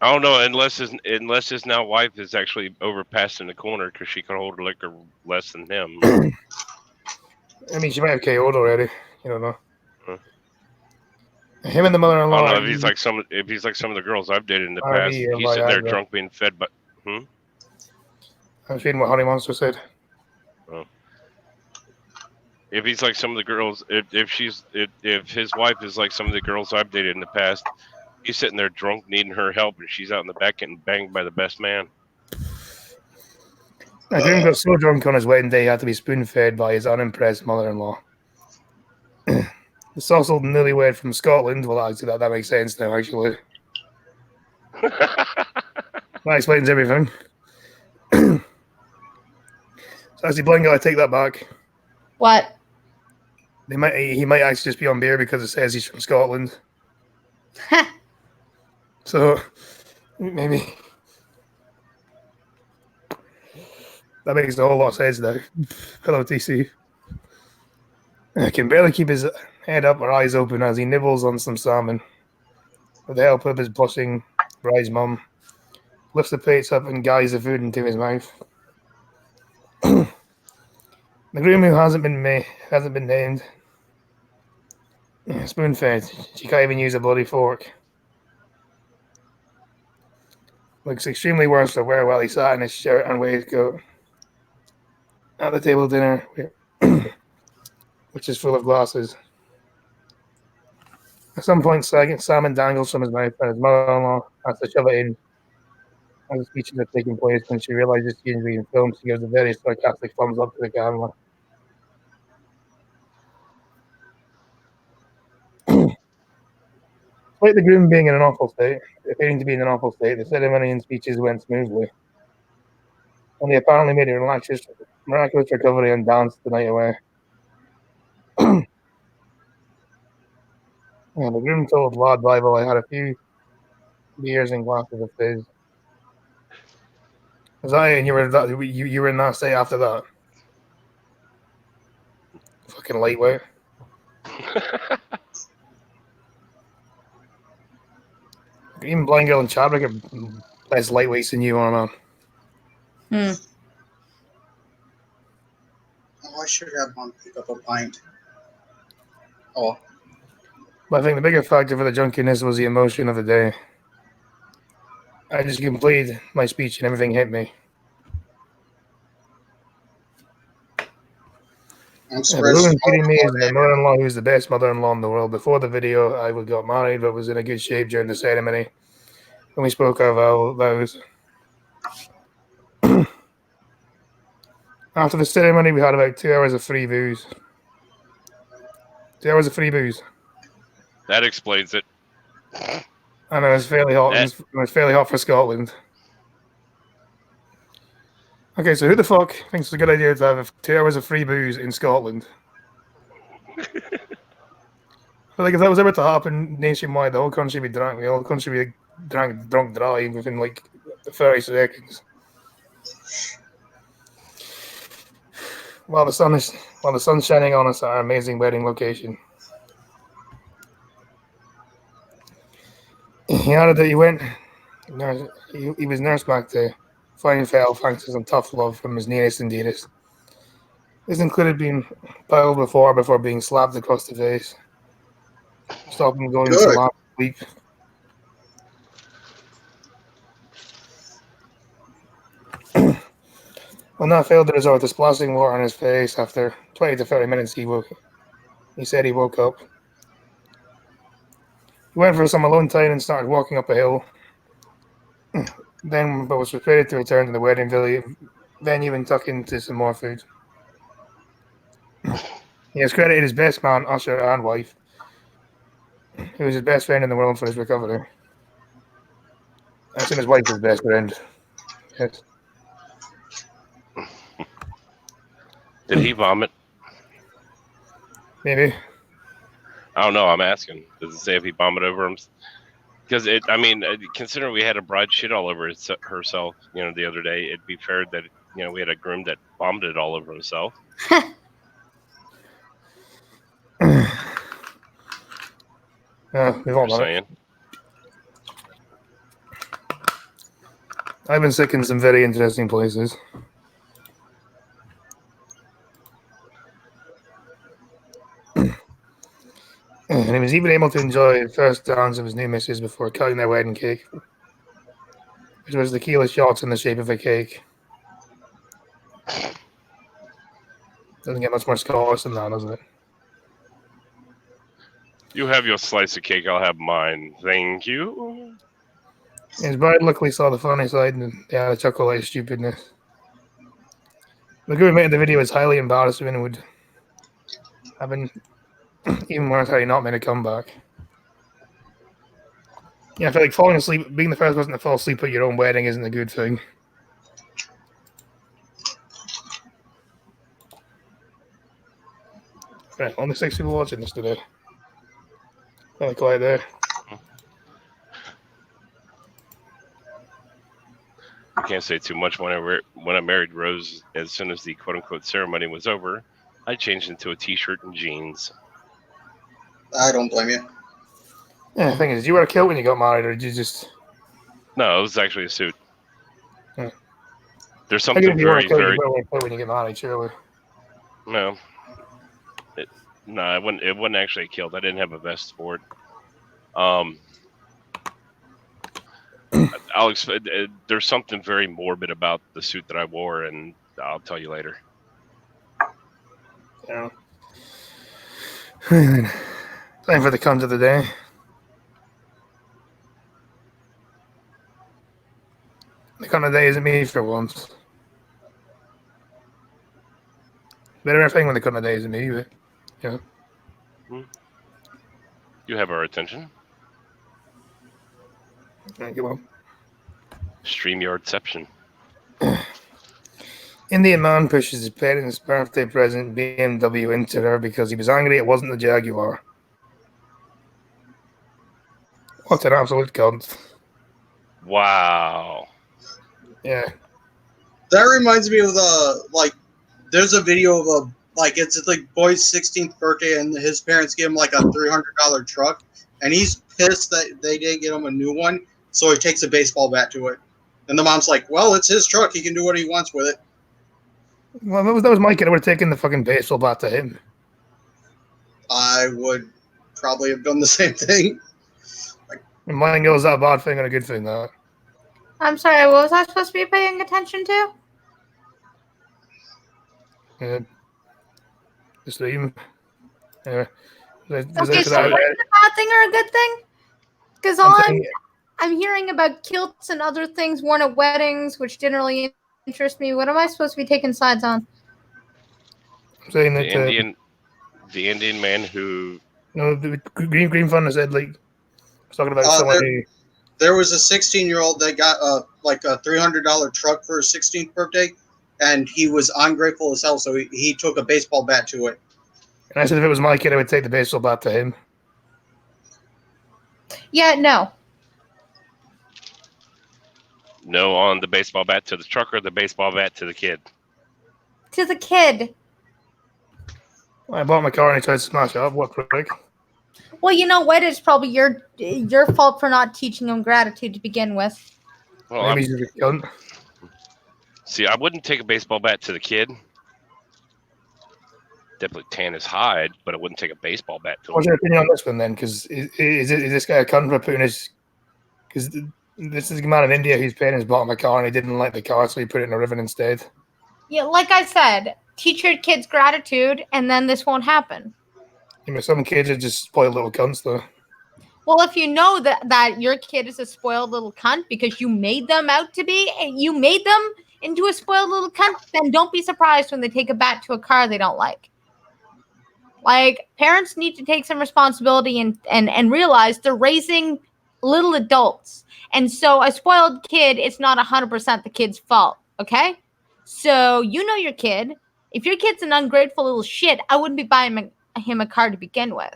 B: I don't know, unless his now wife is actually overpassing the corner because she can hold her liquor less than him.
A: I mean, she might have KO'd already. You don't know.
B: Huh.
A: Him and the
B: I
A: mother-in-law.
B: don't know if he's like some of the girls I've dated in the past.
A: yeah,
B: He's sitting there
A: Viagra.
B: drunk being fed, but
A: I'm reading what Honey Monster said.
B: if he's like some of the girls, if his wife is like some of the girls I've dated in the past, he's sitting there drunk, needing her help, and she's out in the back getting banged by the best man.
A: Groom got so drunk on his wedding day he had to be spoon-fed by his unimpressed mother-in-law. The sauced newlywed from Scotland. Well, actually, that makes sense now, actually. That explains everything. So actually, blind guy, I take that back.
D: What?
A: He might actually just be on beer because it says he's from Scotland. So, maybe. That makes a whole lot of sense now. Hello, TC. I can barely keep his head up or eyes open as he nibbles on some salmon. With the help of his blushing bride's mum, lifts the plates up and guides the food into his mouth. The groom, who hasn't been named, spoon-fed. She can't even use a bloody fork. Looks extremely worse for wear while he sat in his shirt and waistcoat at the table dinner, which is full of glasses. At some point, salmon dangles from his mouth, and his mother-in-law has to shove it in. As the speeches are taking place, when she realizes she is being filmed, she gives a very sarcastic thumbs up to the camera. Despite the groom being in an awful state, appearing to be in an awful state, the ceremony and speeches went smoothly. And they apparently made a miraculous recovery and danced the night away. Yeah, the groom told Lord Bible I had a few beers and glasses of fizz. Was I and you were in that state after that? Fucking lightweight. Even Blind Girl and Chadwick are less lightweights than you are, man.
C: Oh, I should have one pick up a pint. Oh,
A: But I think the bigger factor for the junkiness was the emotion of the day. I just completed my speech and everything hit me.
C: I'm
A: The
C: surprised.
A: woman feeding me is my mother-in-law, who's the best mother-in-law in the world. Before the video, I got married, but was in a good shape during the ceremony. when we spoke of our vows. After the ceremony, we had about 2 hours of free booze. 2 hours of free booze.
B: That explains it.
A: And it was fairly hot.
B: That-
A: It was fairly hot for Scotland. Okay, so who the fuck thinks it's a good idea to have 2 hours of free booze in Scotland? But like, if that was ever to happen nationwide, the whole country would be drunk. The whole country would be drunk dry within like 30 seconds. While the sun's shining on us at our amazing wedding location. He added that he was nursed back to fine fell thanks to some tough love from his nearest and dearest. This included being piled before being slapped across the face. Stop him going into long sleep. When that failed to resort to splashing water on his face, after 20 to 30 minutes, he said he woke up. He went for some alone time and started walking up a hill. But was prepared to return to the wedding venue and tuck into some more food. He has credited his best man, usher, and wife, who was his best friend in the world, for his recovery. I assume his wife was his best friend. Yes.
B: Did he vomit?
A: Maybe.
B: I don't know. I'm asking. Does it say if he vomited over him? Because considering we had a bride shit all over herself, the other day, it'd be fair that we had a groom that vomited all over himself.
A: We've all done it. I've been sick in some very interesting places. And he was even able to enjoy the first dance of his new missus before cutting their wedding cake, which was tequila shots in the shape of a cake. Doesn't get much more Scottish than that, does it?
B: You have your slice of cake, I'll have mine. Thank you.
A: His bride luckily saw the funny side and the chuckle at his stupidness. The guy who made the video is highly embarrassed and would have been even worse had he not made a comeback. Yeah, I feel like falling asleep, being the first person to fall asleep at your own wedding isn't a good thing. Right, only 6 people watching this today. Really quiet there.
B: I can't say too much. When I married Rose, as soon as the quote-unquote ceremony was over, I changed into a t-shirt and jeans.
C: I don't blame you.
A: Yeah, the thing is, did you wear a kilt when you got married, or did you just...
B: No, it was actually a suit.
A: Yeah.
B: There's something very...
A: You wear a kilt when you get married, surely.
B: No. It wasn't actually a kilt. I didn't have a vest for it. Alex, there's something very morbid about the suit that I wore, and I'll tell you later.
A: Yeah. Time for the cunt of the day. The cunt of the day isn't me for once. Better everything when the cunt of the day isn't me, but yeah.
B: You have our attention.
A: Thank you, well.
B: StreamYardception.
A: Indian man pushes his parents' birthday present BMW into her because he was angry it wasn't the Jaguar. What an absolute cunt.
B: Wow.
A: Yeah.
C: That reminds me of there's a video of it's like boy's 16th birthday and his parents give him like a $300 truck and he's pissed that they didn't get him a new one, so he takes a baseball bat to it. And the mom's like, well, it's his truck, he can do what he wants with it.
A: Well, that was my kid. I would have taken the fucking baseball bat to him.
C: I would probably have done the same thing.
A: And mine goes that bad thing and a good thing, that.
D: I'm sorry, what was I supposed to be paying attention to?
A: Yeah. The stream. Anyway.
D: Okay, so what's a bad thing or a good thing? Because all I'm hearing about kilts and other things worn at weddings, which didn't really interest me. What am I supposed to be taking sides on?
A: I'm saying
B: The
A: that
B: Indian man who
A: the Green Fund said like was talking about
C: Uh,
A: someone
C: there- There was a 16-year-old that got like a $300 truck for his 16th birthday, and he was ungrateful as hell. So he took a baseball bat to it.
A: and I said if it was my kid, I would take the baseball bat to him.
D: Yeah, no.
B: no on the baseball bat to the trucker, the baseball bat to the kid.
D: To the kid.
A: I bought my car and he tried to smash it up. What prick?
D: Well, you know what? It's probably your fault for not teaching him gratitude to begin with.
B: Well,
A: Maybe he's a cunt.
B: see, I wouldn't take a baseball bat to the kid. Definitely tan his hide, but I wouldn't take a baseball bat to him.
A: What's your opinion on this one then? Because is this guy a cunt for putting his? Because this is a man in India who's paying his bought my car and he didn't like the car, so he put it in a river instead.
D: Yeah, like I said, teach your kids gratitude, and then this won't happen.
A: You know, some kids are just spoiled little cunts, though.
D: Well, if you know that your kid is a spoiled little cunt because you made them out to be, and you made them into a spoiled little cunt, then don't be surprised when they take a bat to a car they don't like. Like, parents need to take some responsibility and realize they're raising little adults. And so a spoiled kid, it's not 100% the kid's fault, okay? So you know your kid. If your kid's an ungrateful little shit, I wouldn't be buying him a car to begin with.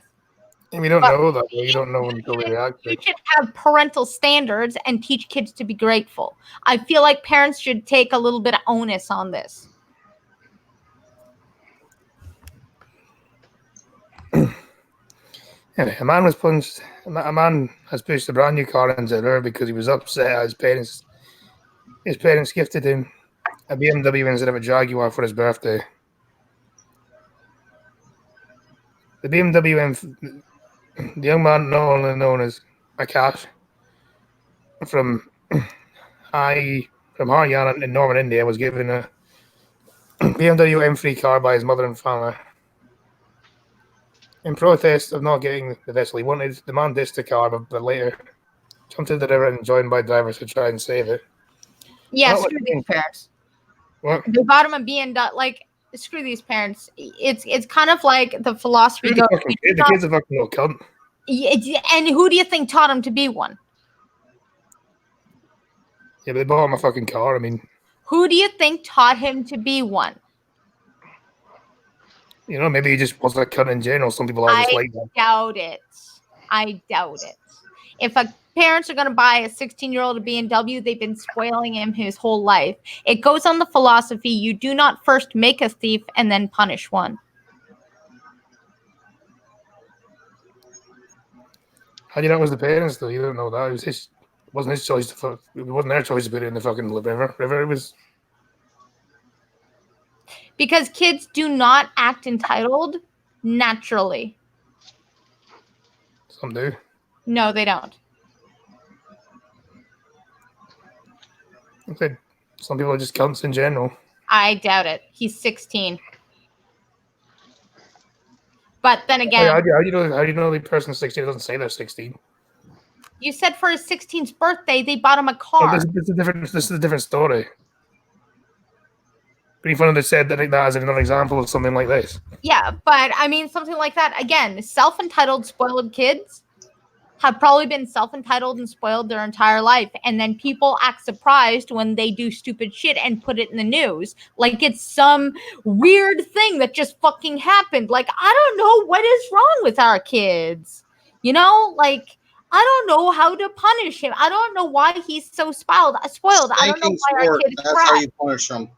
A: And we don't
D: But
A: know that. You don't know until they react.
D: You should have parental standards and teach kids to be grateful. I feel like parents should take a little bit of onus on this.
A: Anyway, a man has pushed a brand new car into the river because he was upset at his parents gifted him a BMW instead of a Jaguar for his birthday. The BMW, the young man known as Akash from Haryana in northern India was given a BMW M3 car by his mother and father. In protest of not getting the vessel he wanted, the man ditched the car, but later jumped into the river and joined by divers to try and save it.
D: Yeah,
A: Well,
D: screw these parents.
A: What?
D: They bought him a BMW. Like, screw these parents. It's kind of like the philosophy goes.
A: The kid's a fucking little cunt.
D: And who do you think taught him to be one?
A: Yeah, but they bought him a fucking car. I mean,
D: Who do you think taught him to be one?
A: you know, maybe he just wasn't a cunt in general. Some people are just like that.
D: I doubt it. If parents are going to buy a 16-year-old a BMW, they've been spoiling him his whole life. It goes on the philosophy, you do not first make a thief and then punish one.
A: How do you know it was the parents, though? You don't know that. It wasn't his choice to it wasn't their choice to put it in the fucking river. It was.
D: Because kids do not act entitled naturally.
A: Some do.
D: No, they don't.
A: Okay. Some people are just cunts in general.
D: I doubt it. He's 16. But then again,
A: How do you know the person 16 doesn't say they're 16?
D: you said for his 16th birthday, they bought him a car.
A: This is a different story. Pretty funny they said that as another example of something like this.
D: Yeah, but I mean, something like that. Again, self-entitled, spoiled kids have probably been self-entitled and spoiled their entire life. And then people act surprised when they do stupid shit and put it in the news. Like it's some weird thing that just fucking happened. Like, I don't know what is wrong with our kids. You know, like, I don't know how to punish him. I don't know why he's so spoiled. I don't know why our kid is
C: That's how you punish them.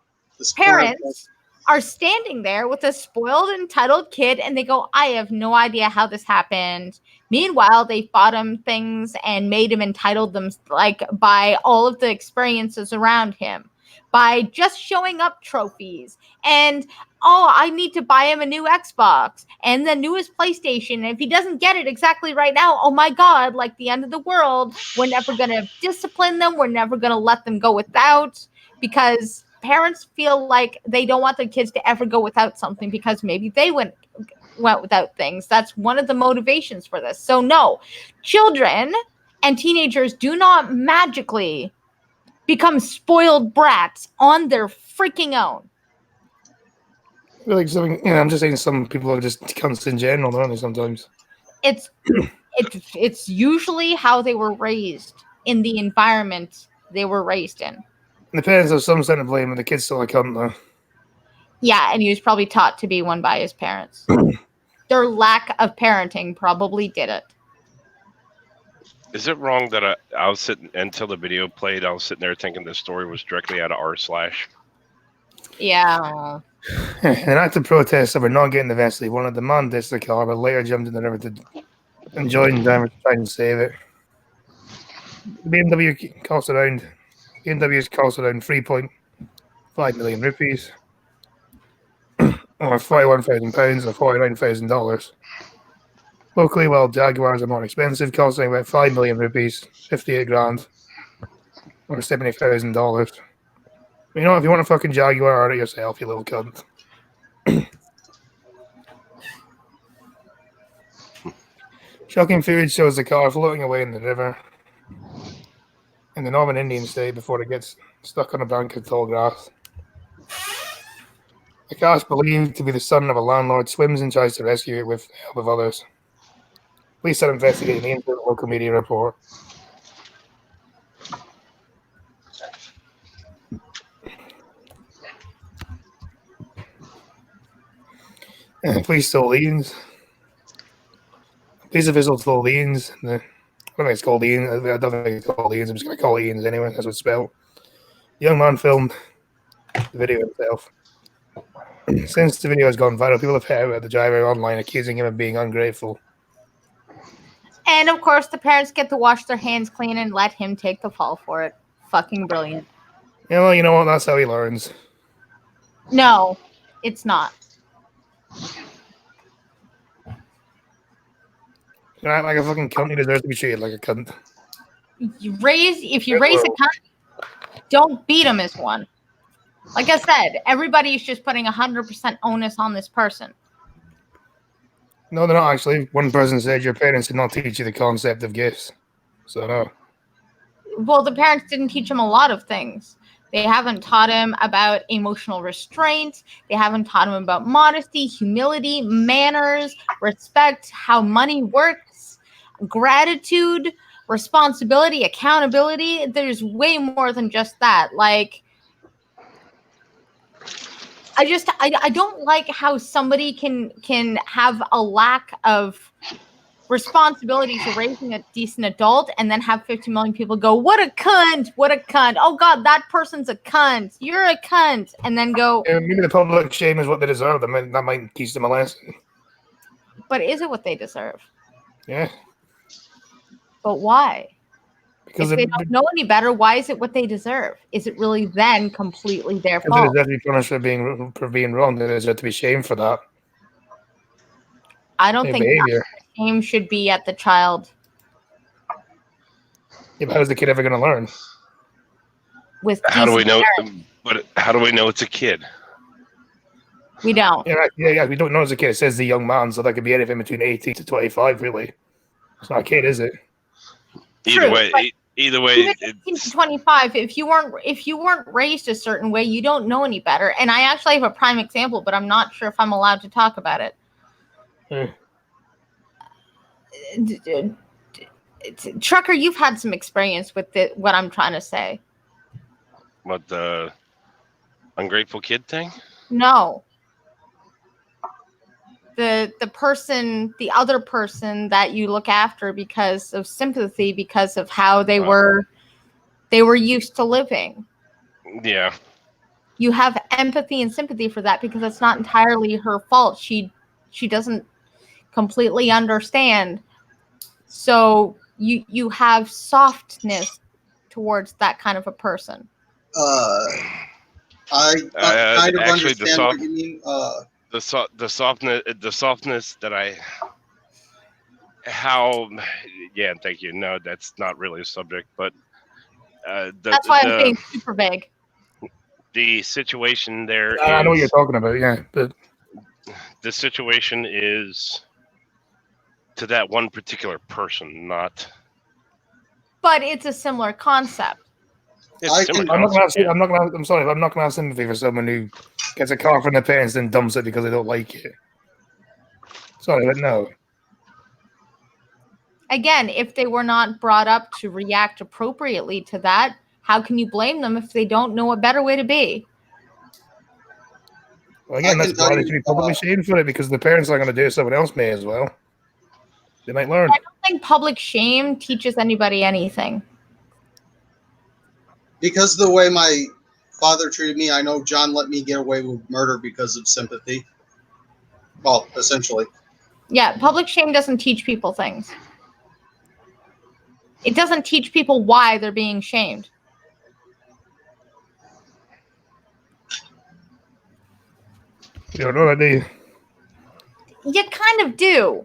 D: Parents are standing there with a spoiled, entitled kid, and they go, I have no idea how this happened. Meanwhile, they bought him things and made him entitled them, like, by all of the experiences around him, by just showing up trophies. And, oh, I need to buy him a new Xbox and the newest PlayStation. And if he doesn't get it exactly right now, oh my God, like the end of the world. We're never going to discipline them. We're never going to let them go without, because parents feel like they don't want their kids to ever go without something because maybe they went without things. That's one of the motivations for this. So no, children And teenagers do not magically become spoiled brats on their freaking own.
A: Like something, I'm just saying some people are just cunts in general, aren't they? Sometimes.
D: It's usually how they were raised in the environment they were raised in.
A: And the parents have some sense of blame, and the kid's still a cunt, though.
D: Yeah, and he was probably taught to be one by his parents. Their lack of parenting probably did it.
B: Is it wrong that I was sitting until the video played? I was sitting there thinking the story was directly out of r/.
D: Yeah.
A: An active protester for not getting the vessel. He wanted to man ditch the car, but later jumped in the river and joined them to try and save it. BMW's cost around 3.5 million rupees, or £41,000 or $49,000. Locally, while Jaguars are more expensive, costing about 5 million rupees, 58 grand, or $70,000. You know, if you want a fucking Jaguar, order it yourself, you little cunt. Shocking footage shows the car floating away in the river in the northern Indian state before it gets stuck on a bank of tall grass. The car is believed to be the son of a landlord, swims and tries to rescue it with the help of others. Police are investigating the incident, local media report. Police stole liens. Police officials stole liens. I don't think it's called liens. I don't think it's called liens. I'm just going to call it liens anyway. That's what it's spelled. The young man filmed the video himself. Since the video has gone viral, people have hit out at the driver online, accusing him of being ungrateful.
D: And of course, the parents get to wash their hands clean and let him take the fall for it. Fucking brilliant.
A: Yeah, well, you know what? That's how he learns.
D: No, it's not.
A: You act like a fucking cunt. He deserves to be treated like a cunt.
D: If you raise a cunt, don't beat him as one. Like I said, everybody's just putting 100% onus on this person.
A: No, they're not actually. One person said your parents did not teach you the concept of gifts. So, no.
D: Well, the parents didn't teach him a lot of things. They haven't taught him about emotional restraint. They haven't taught him about modesty, humility, manners, respect, how money works, gratitude, responsibility, accountability. There's way more than just that. Like, I don't like how somebody can have a lack of responsibility for raising a decent adult and then have 50 million people go, what a cunt, oh god, that person's a cunt, you're a cunt, and then go,
A: yeah, maybe the public shame is what they deserve. That might teach them a lesson.
D: but is it what they deserve?
A: Yeah,
D: but why?
A: because
D: If they don't know any better, why is it what they deserve? Is it really then completely their
A: they
D: fault?
A: deserve to be punished for being wrong. They deserve to be shamed for that.
D: I don't think
A: behavior.
D: shame should be at the child.
A: Yeah, but how is the kid ever going to learn?
D: With
B: How do we
D: decent
B: know?
D: parents.
B: But how do we know it's a kid?
D: We don't.
A: Yeah. We don't know as a kid. It says the young man, so that could be anything between 18 to 25. Really, it's not a kid, is it?
B: Either
D: True,
B: way,
D: but
B: either way,
D: even 18 to 25, if you weren't raised a certain way, you don't know any better. And I actually have a prime example, but I'm not sure if I'm allowed to talk about it. Trucker, you've had some experience with what I'm trying to say.
B: what the ungrateful kid thing?
D: No. The other person that you look after because of sympathy, because of how they were used to living.
B: Yeah.
D: You have empathy and sympathy for that because it's not entirely her fault. She doesn't completely understand. So you have softness towards that kind of a person.
C: I kind of
B: actually,
C: understand what you mean.
B: The softness that thank you. No, that's not really a subject, but
D: that's why I'm being super vague.
B: The situation there
A: I know what you're talking about, yeah, but
B: the situation is to that one particular person, not
D: but it's a similar concept.
B: It's
C: I
B: similar
C: can-
A: I'm not gonna have,
B: concept, yeah.
A: I'm not gonna. I'm sorry, but I'm not gonna have sympathy for someone who gets a car from their parents and dumps it because they don't like it. Sorry, but no.
D: Again, if they were not brought up to react appropriately to that, how can you blame them if they don't know a better way to be?
A: Well, again,
C: I
A: that's
C: can tell
A: why they
C: you,
A: should be publicly shamed for it because the parents aren't going to do it. Someone else may as well. They might learn.
D: I don't think public shame teaches anybody anything.
C: because of the way my father treated me, I know John let me get away with murder because of sympathy. Well, essentially.
D: Yeah, public shame doesn't teach people things. It doesn't teach people why they're being shamed.
A: You don't know that, do you?
D: You kind of do.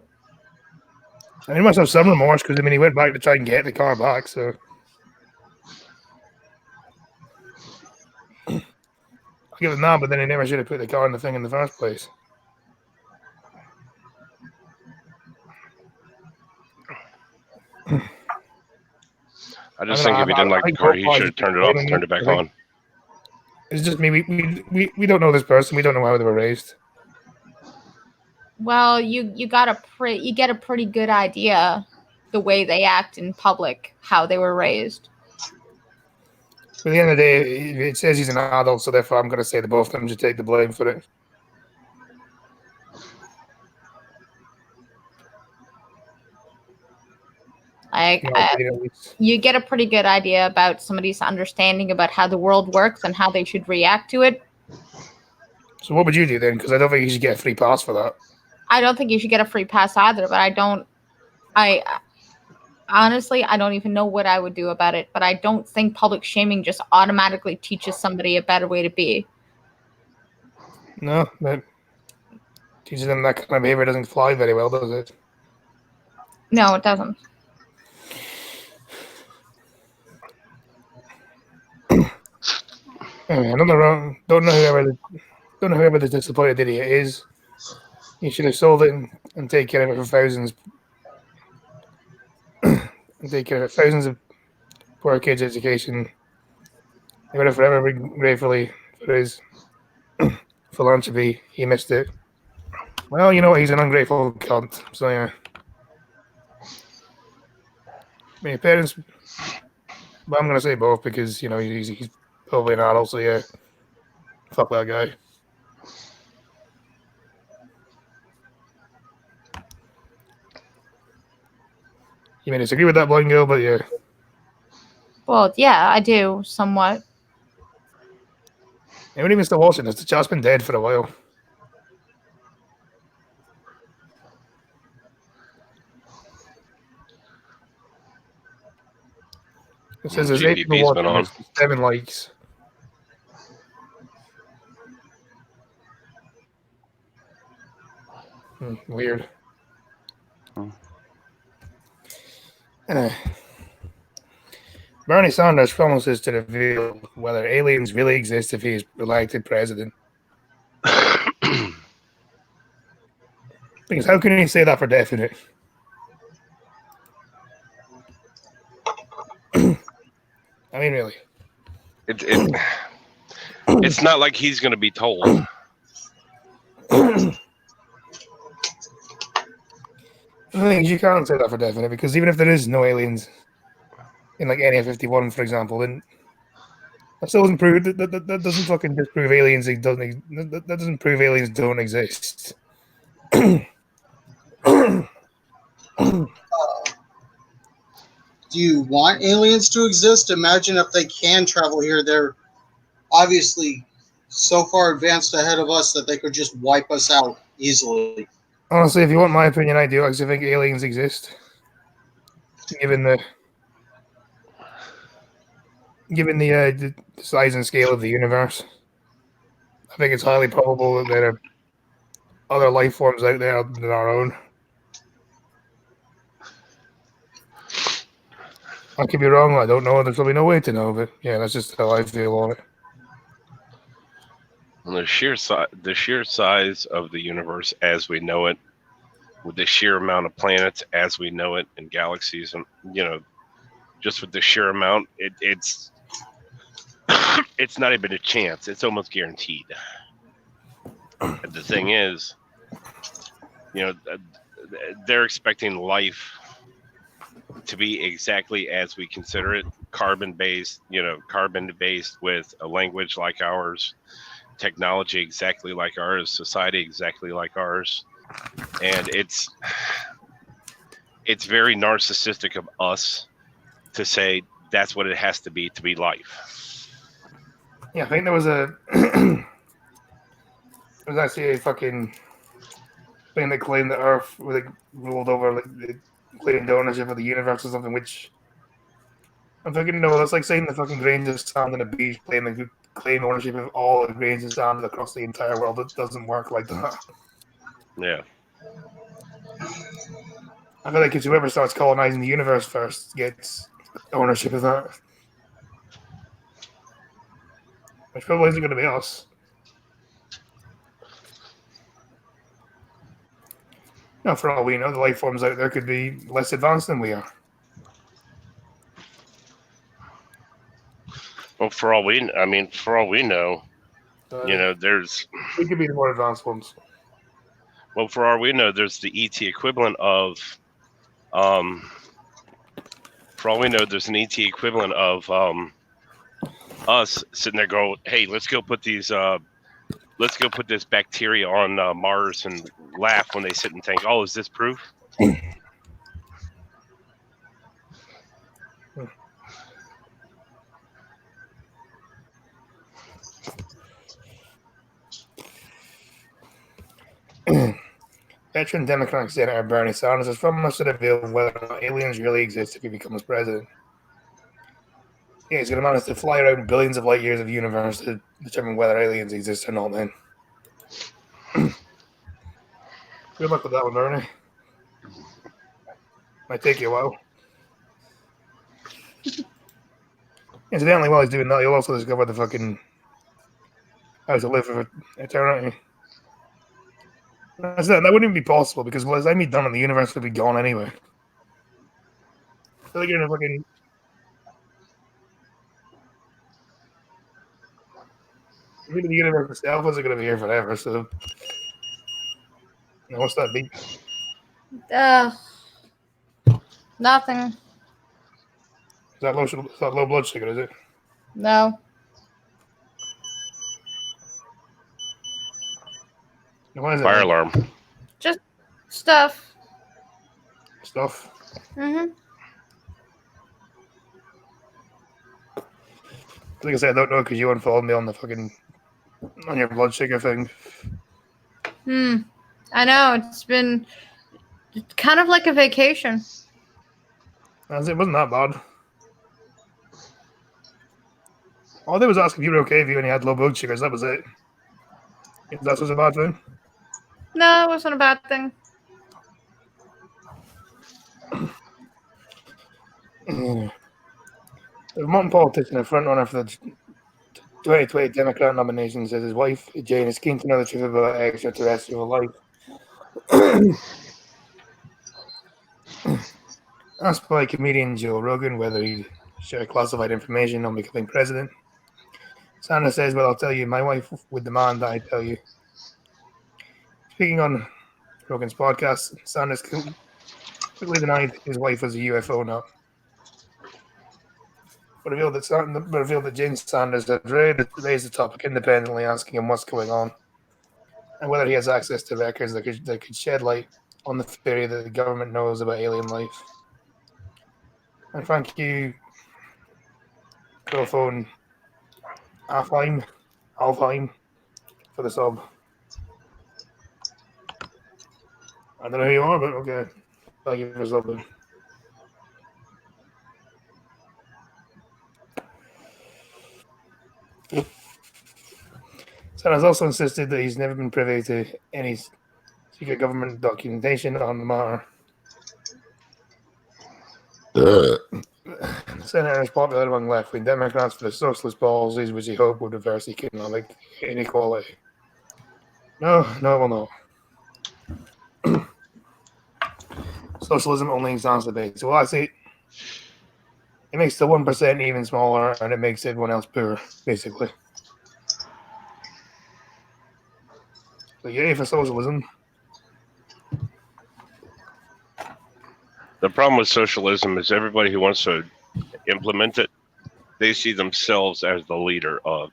A: I mean, he must have some remorse because, I mean, he went back to try and get the car back, so. I'll give him that, but then he never should have put the car in the thing in the first place.
B: I just
A: I
B: think
A: mean,
B: if he didn't like the
A: think
B: car,
A: both
B: he
A: parties
B: should have turned it
A: should
B: off
A: blame
B: and
A: him.
B: turned it back
A: I think
B: on.
A: It's just me. We don't know this person. We don't know how they were raised.
D: Well, you get a pretty good idea the way they act in public, how they were raised.
A: But at the end of the day, it says he's an adult, so therefore I'm going to say that both of them should take the blame for it.
D: Like,
A: In my opinion, at least.
D: you get a pretty good idea about somebody's understanding about how the world works and how they should react to it.
A: So what would you do then? Because I don't think you should get a free pass for that.
D: I don't think you should get a free pass either, but I honestly, I don't even know what I would do about it, but I don't think public shaming just automatically teaches somebody a better way to be.
A: No, that teaching them that kind of behavior doesn't fly very well, does it?
D: No, it doesn't.
A: Anyway, another wrong. Don't know whoever the disappointed idiot is. You should have sold it and take care of it for thousands. And take care of thousands of poor kids' education. He would have forever been gratefully for his philanthropy. He missed it. Well, you know what? He's an ungrateful cunt. So yeah. I mean, parents. Well, I'm gonna say both because you know he's probably an adult. So yeah, fuck that guy. You may disagree with that blind girl, but yeah.
D: Well, yeah, I do somewhat.
A: I wouldn't even still watching this. The chat's been dead for a while. It says there's 8 people
B: GDP's been
A: watching.
B: on.
A: There's 7 likes. Weird. Bernie Sanders promises to reveal whether aliens really exist if he is elected president. Because how can he say that for definite? I mean, really.
B: It's not like he's going to be told.
A: The thing is, you can't say that for definite because even if there is no aliens in like Area 51, for example, then that still doesn't prove that doesn't fucking disprove aliens. That doesn't prove aliens don't exist.
C: Do you want aliens to exist? Imagine if they can travel here. They're obviously so far advanced ahead of us that they could just wipe us out easily.
A: Honestly, if you want my opinion, I do actually think aliens exist. Given the size and scale of the universe, I think it's highly probable that there are other life forms out there than our own. I could be wrong. I don't know. There's probably no way to know, but yeah, that's just how I feel on it.
B: And the sheer size of the universe as we know it, with the sheer amount of planets as we know it, and galaxies, and just with the sheer amount, it's it's not even a chance. It's almost guaranteed. And the thing is, they're expecting life to be exactly as we consider it, carbon based with a language like ours, technology exactly like ours, society exactly like ours. And it's very narcissistic of us to say that's what it has to be life.
A: Yeah, I think there was there was actually a fucking thing that claimed the Earth was like ruled over, like they claimed ownership of the universe or something. Which I'm thinking, no, that's like saying the fucking grains of sand on a beach claim ownership of all the grains of sand across the entire world. It doesn't work like that.
B: Yeah.
A: I feel like it's whoever starts colonizing the universe first gets ownership of that. Which probably isn't going to be us. No, for all we know, the life forms out there could be less advanced than we are.
B: Well, for all we know, there's.
A: We could be the more advanced ones.
B: Well, for all we know, there's the ET equivalent of. For all we know, there's an ET equivalent of us sitting there going, "Hey, let's go put this bacteria on Mars," and laugh when they sit and think, "Oh, is this proof?"
A: Veteran Democratic Senator Bernie Sanders has promised to reveal whether or not aliens really exist if he becomes president. Yeah, he's going to manage to fly around billions of light years of the universe to determine whether aliens exist or not, man. Good luck with that one, Bernie. Might take you a while. Incidentally, while he's doing that, he'll also discover the fucking how to live for eternity. That wouldn't even be possible because by the time he's done it, the universe would be gone anyway. I feel like you're in a fucking. Maybe the universe itself isn't going to be here forever, so. What's that be?
D: Nothing.
A: Is that low blood sugar, is it?
D: No.
A: What is it?
B: Fire alarm.
D: Just stuff.
A: Stuff.
D: Mm-hmm.
A: Like I said, I don't know because you unfollowed me on your blood sugar thing.
D: I know, it's been kind of like a vacation.
A: It wasn't that bad. All they was asking if you were okay if you only had low blood sugars. That was it. If that was a bad thing.
D: No, it wasn't a bad thing.
A: The Vermont politician and frontrunner for the 2020 Democrat nomination says his wife, Jane, is keen to know the truth about extraterrestrial life. Asked by comedian Joe Rogan whether he'd share classified information on becoming president, Sanders says, "Well, I'll tell you, my wife would demand that I tell you." Speaking on Rogan's podcast, Sanders quickly denied his wife was a UFO nut, but revealed that James Sanders had raised the topic independently, asking him what's going on and whether he has access to records that could shed light on the theory that the government knows about alien life. And thank you, Crowphone Alfheim, for the sub. I don't know who you are, but okay. Thank you for subbing. Sanders also insisted that he's never been privy to any secret government documentation on the matter. The senator is popular among left-wing Democrats for the socialist policies which he hoped would reverse economic inequality. No, it will not. Socialism only exacerbates. Well, I see. It makes the 1% even smaller, and it makes everyone else poor, basically. So yay for socialism.
B: The problem with socialism is everybody who wants to implement it, they see themselves as the leader of.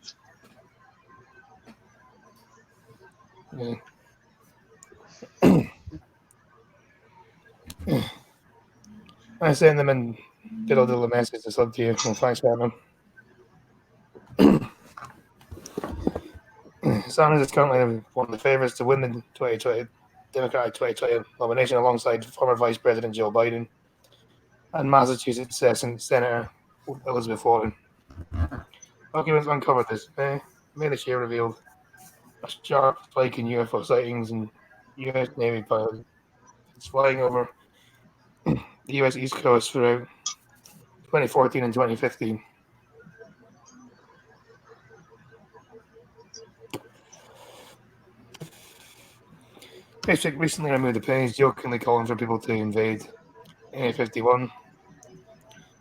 A: Yeah. I send them in little messages up to you. Well, thanks for having them. Sanders is currently one of the favorites to win the 2020 Democratic 2020 nomination alongside former Vice President Joe Biden and Massachusetts Senator Elizabeth Warren. Documents uncovered this May this year revealed a sharp spike in UFO sightings and U.S. Navy pilots flying over the U.S. East Coast throughout 2014 and 2015. Facebook recently removed the page, jokingly calling for people to invade Area 51.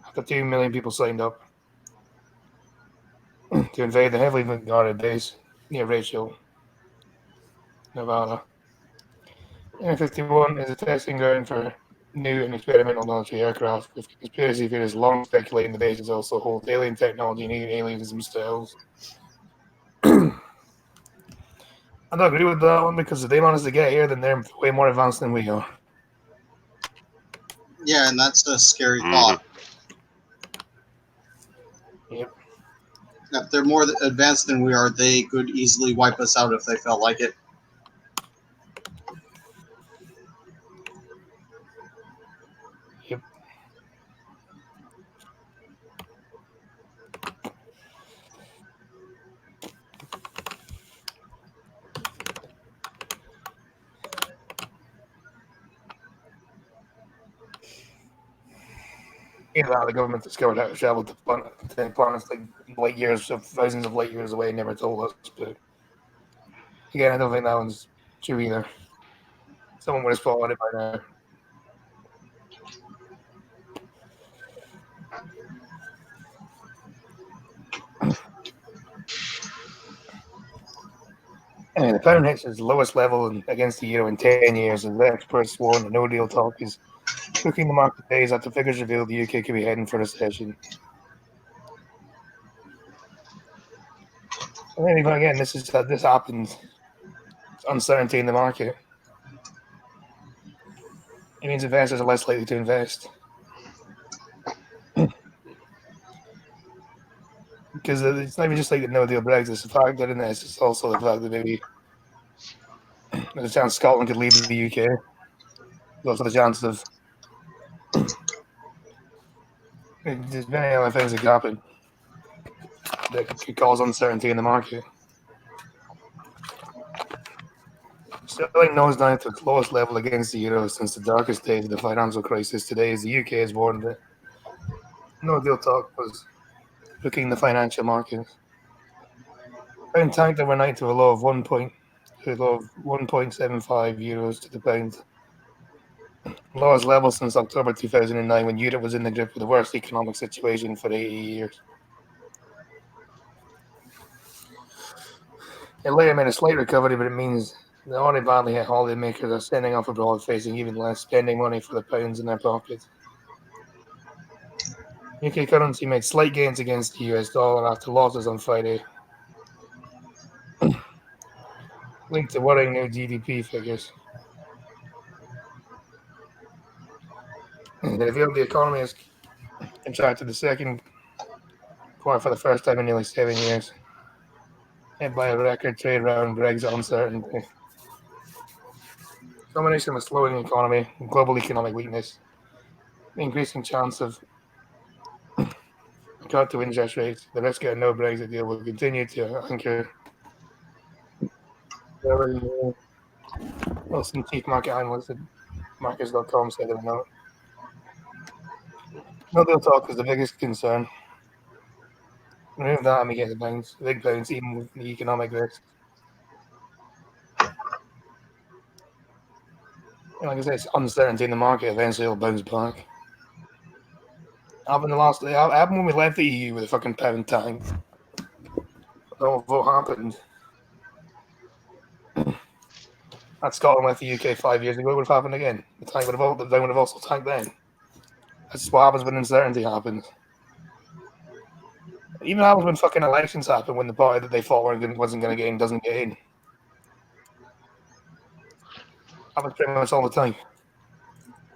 A: After 2 million people signed up to invade the heavily guarded base near Rachel, Nevada. Area 51 is a testing ground for new and experimental military aircraft, with conspiracy theorists long speculating the bases also hold alien technology and aliens themselves. I don't agree with that one because if they manage to get here, then they're way more advanced than we are.
C: Yeah, and that's a scary
B: Mhm.
C: thought.
A: Yep.
C: If they're more advanced than we are, they could easily wipe us out if they felt like it.
A: Yep. The government discovered how to travel to planets like light years, of thousands of light years away, and never told us. But again, I don't think that one's true either. Someone would have spotted it by now. And the pound hits its lowest level against the euro in 10 years, as the experts warn the no deal talk is cooking the market days after figures reveal the UK could be heading for a recession. And then even again, this happens. It's uncertainty in the market. It means investors are less likely to invest. Because it's not even just like the no deal Brexit, it's the fact that in this, it's also the fact that maybe there's a chance Scotland could leave the UK. There's also the chance of there's many other things that could happen that could cause uncertainty in the market. Sterling nosedive to its lowest level against the euro since the darkest days of the financial crisis. Today, as the UK has warned that no deal talk was hooking the financial markets. Pound tanked overnight to a low of 1.75 euros to the pound. Lowest level since October 2009, when Europe was in the grip of the worst economic situation for 80 years. It later made a slight recovery, but it means the already badly hit holidaymakers are sending off abroad, facing even less spending money for the pounds in their pockets. UK currency made slight gains against the US dollar after losses on Friday, linked to worrying new GDP figures. They revealed the economy has contracted the second quarter for the first time in nearly 7 years, hit by a record trade round Brexit uncertainty. Combination of a slowing economy and global economic weakness, the increasing chance of cut to interest rates, the risk of a no Brexit deal will continue to anchor. Wilson, chief market analyst at Markets.com, said in a note. No deal talk is the biggest concern. Remove that and we get the big bounce, even with the economic risk. And like I said, it's uncertainty in the market. Eventually, it'll bounce back. Happened happened when we left the EU with a fucking pound tank. Oh, what happened? That Scotland left the UK 5 years ago. It would have happened again. The they would have also tanked then. That's just what happens when uncertainty happens. It even happens when fucking elections happen, when the party that they thought wasn't going to get in doesn't get in. Happens pretty much all the time.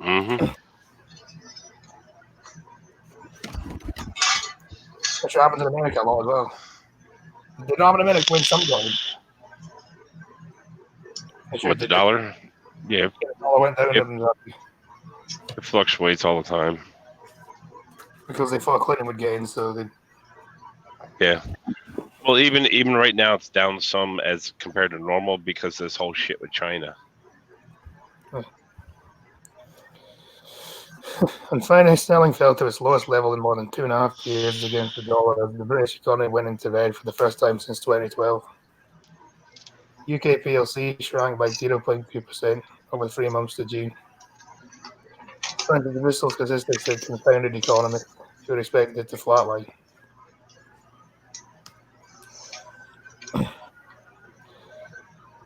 B: Mm-hmm.
A: Which happens in America a lot as well. The dominant America wins sometimes.
B: With the dollar, yeah,
A: The dollar went down
B: Yep.
A: and,
B: it fluctuates all the time.
A: because they thought Clinton would get in, so they.
B: Yeah. Well, even right now, it's down some as compared to normal because of this whole shit with China.
A: And finally, sterling fell to its lowest level in more than 2.5 years against the dollar as the British economy went into red for the first time since 2012. UK PLC shrank by 0.2% over 3 months to June. According to the Bristol statistics, that confounded economists who expected it to flatline.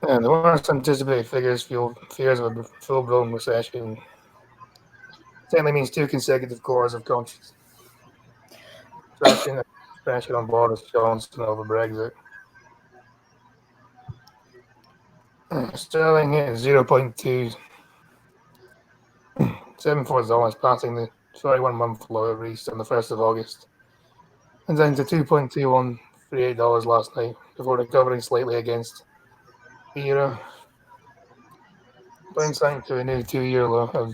A: And the worst anticipated figures fueled fears of a full-blown recession. Certainly means 2 consecutive quarters of conscious pressure on Boris Johnson over Brexit. Sterling hit $0.274, passing the 41-month low it reached on the 1st of August, and down to $2.2138 last night before recovering slightly against the euro, bouncing to a new 2-year low of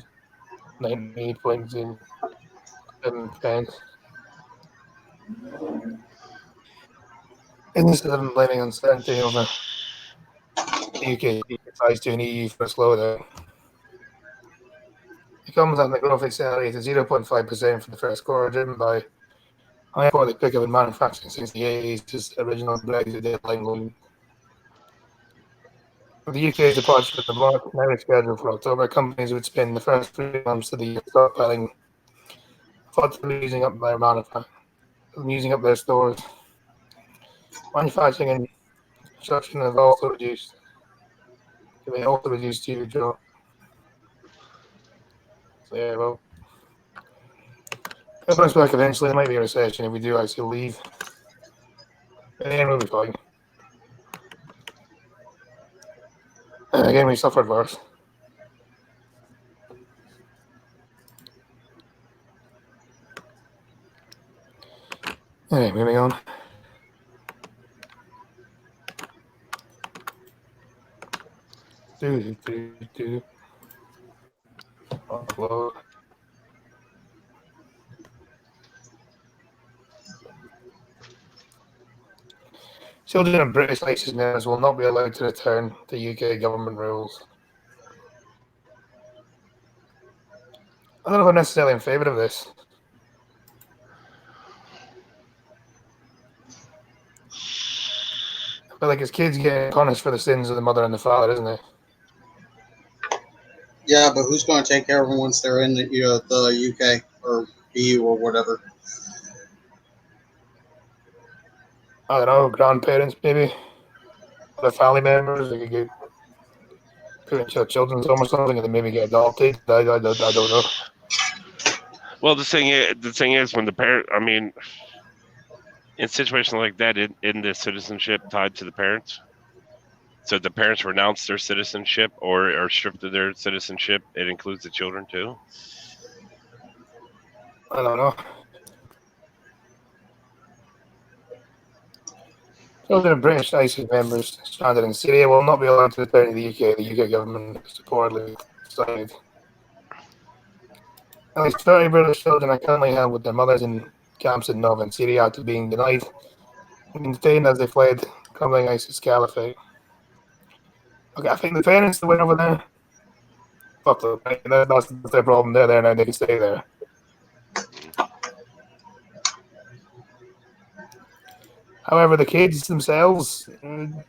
A: 98.07 pence. Instead of blaming uncertainty over the UK ties to an EU for a slowdown. It comes on the growth accelerated 0.5% for the first quarter, driven by high quality pickup in manufacturing since the 80s, as original Brexit deadline loomed. With the UK's departure from the bloc now scheduled for October, companies would spend the first 3 months of the year stockpiling, effectively using up their stores. Manufacturing and construction have also reduced. They may also reduce to job. So yeah, well, it bounce back eventually. There might be a recession if we do actually leave. But then we'll be fine. And again, we suffered worse. Anyway, moving on. Upload. Children of British nationals will not be allowed to return to UK government rules. I don't know if I'm necessarily in favour of this. I feel like it's kids getting punished for the sins of the mother and the father, isn't it?
C: Yeah, but who's going to take care of them once they're in the UK or EU or whatever?
A: I don't know, grandparents maybe, other family members. They could get put into a children's home or something, and they maybe get adopted. I don't know.
B: Well, the thing is, when the parent, I mean, in situations like that, isn't the citizenship tied to the parents? So if the parents renounce their citizenship or are stripped of their citizenship, it includes the children too?
A: I don't know. Children of British ISIS members stranded in Syria will not be allowed to return to the UK. The UK government supposedly decided. At least 30 British children are currently held with their mothers in camps in northern Syria after being denied and detained as they fled crumbling ISIS caliphate. Okay, I think the parents that went over there, fuck them. That's their problem. They're there now. They can stay there. However, the kids themselves, I'm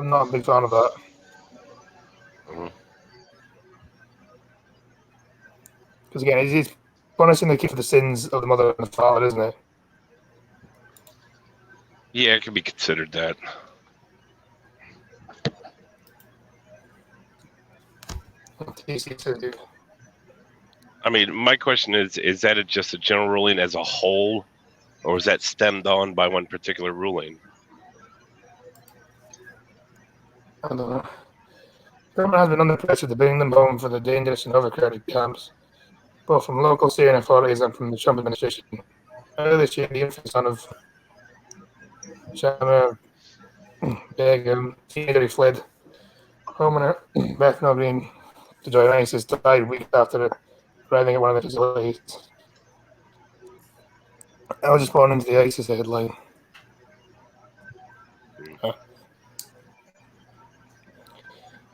A: not a big fan of that.
B: Mhm.
A: Because again, it's punishing the kid for the sins of the mother and the father, isn't it?
B: Yeah, it could be considered that.
A: TC says, dude.
B: I mean, my question is that just a general ruling as a whole, or is that stemmed on by one particular ruling?
A: I don't know. Government has been under pressure to bring them home for the dangerous and overcrowded camps, both from local Syrian authorities and from the Trump administration. Earlier this year, the infant son of Shamir Begum, teenager who fled home in her Bethnal Green to join ISIS, died weeks after arriving at one of the facilities. I was just born into the ISIS headline.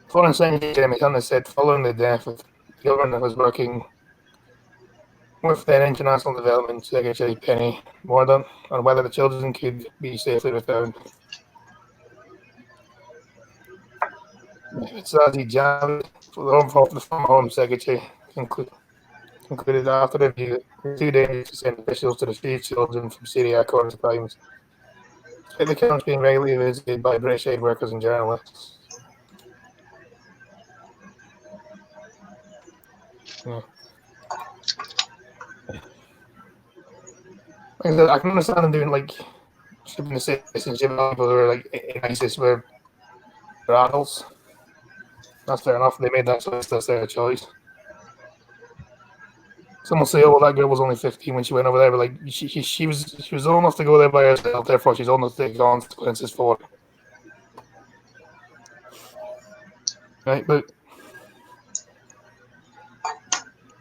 A: Foreign Secretary Jeremy Hunt said following the death of the government was working with then International Development Secretary Penny Mordaunt on whether the children could be safely returned. Sazi Javid, the former Home Secretary, concluded after the review, 2 days to send officials to retrieve children from Syria according to Times. The camps being regularly visited by British aid workers and journalists. Yeah. I can understand them doing like shipping the citizenship of people who are like in ISIS were adults. That's fair enough. They made that choice. That's their choice. Some will say, "Oh, well, that girl was only 15 when she went over there," but like she was old enough to go there by herself. Therefore, she's old enough to take consequences for it. Right, but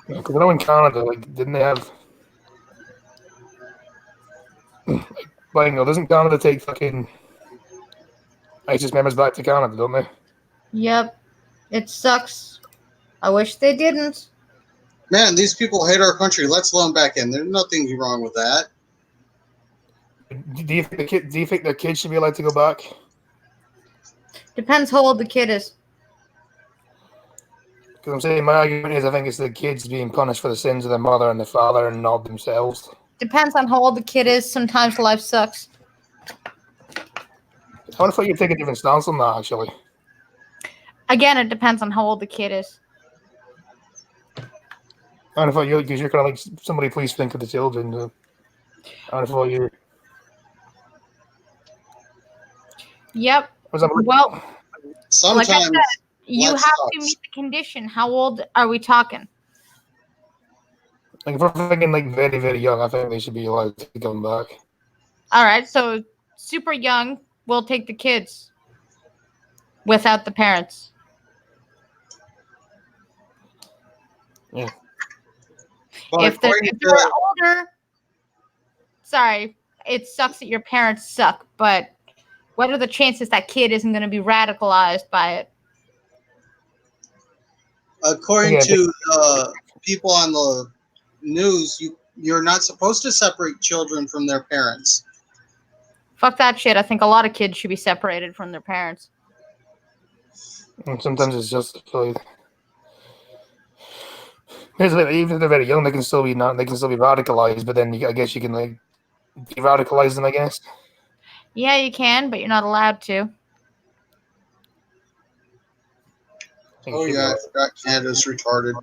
A: because I know in Canada, like, didn't they have like, doesn't Canada take fucking ISIS members back to Canada, don't they?
D: Yep. It sucks. I wish they didn't.
C: Man, these people hate our country. Let's let them back in. There's nothing wrong with that.
A: Do you think their kids should be allowed to go back?
D: Depends how old the kid is.
A: Because I'm saying my argument is I think it's the kids being punished for the sins of their mother and the father and not themselves.
D: Depends on how old the kid is. Sometimes life sucks.
A: I would have thought you'd take a different stance on that, actually.
D: Again, it depends on how old the kid is.
A: I would have thought because you're kind of like, somebody please think of the children. I would have thought you.
D: Yep.
A: Well,
D: Like
C: Sometimes
D: I said, you
C: life
D: have to
C: sucks.
D: meet the condition. How old are we talking?
A: like if we're thinking like very, very young, I think they should be allowed to come back.
D: All right, so super young, we'll take the kids without the parents.
A: Yeah.
C: But
D: If they're
C: according to-
D: older, sorry, it sucks that your parents suck, but what are the chances that kid isn't going to be radicalized by it?
C: according to people on the news, you're not supposed to separate children from their parents.
D: Fuck that shit. I think a lot of kids should be separated from their parents.
A: And sometimes it's just like, here's the thing, even if they're very young, they can still be radicalized. But then I guess you can like de-radicalize them. I guess.
D: Yeah, you can, but you're not allowed to.
C: Oh yeah, I forgot Canada's retarded.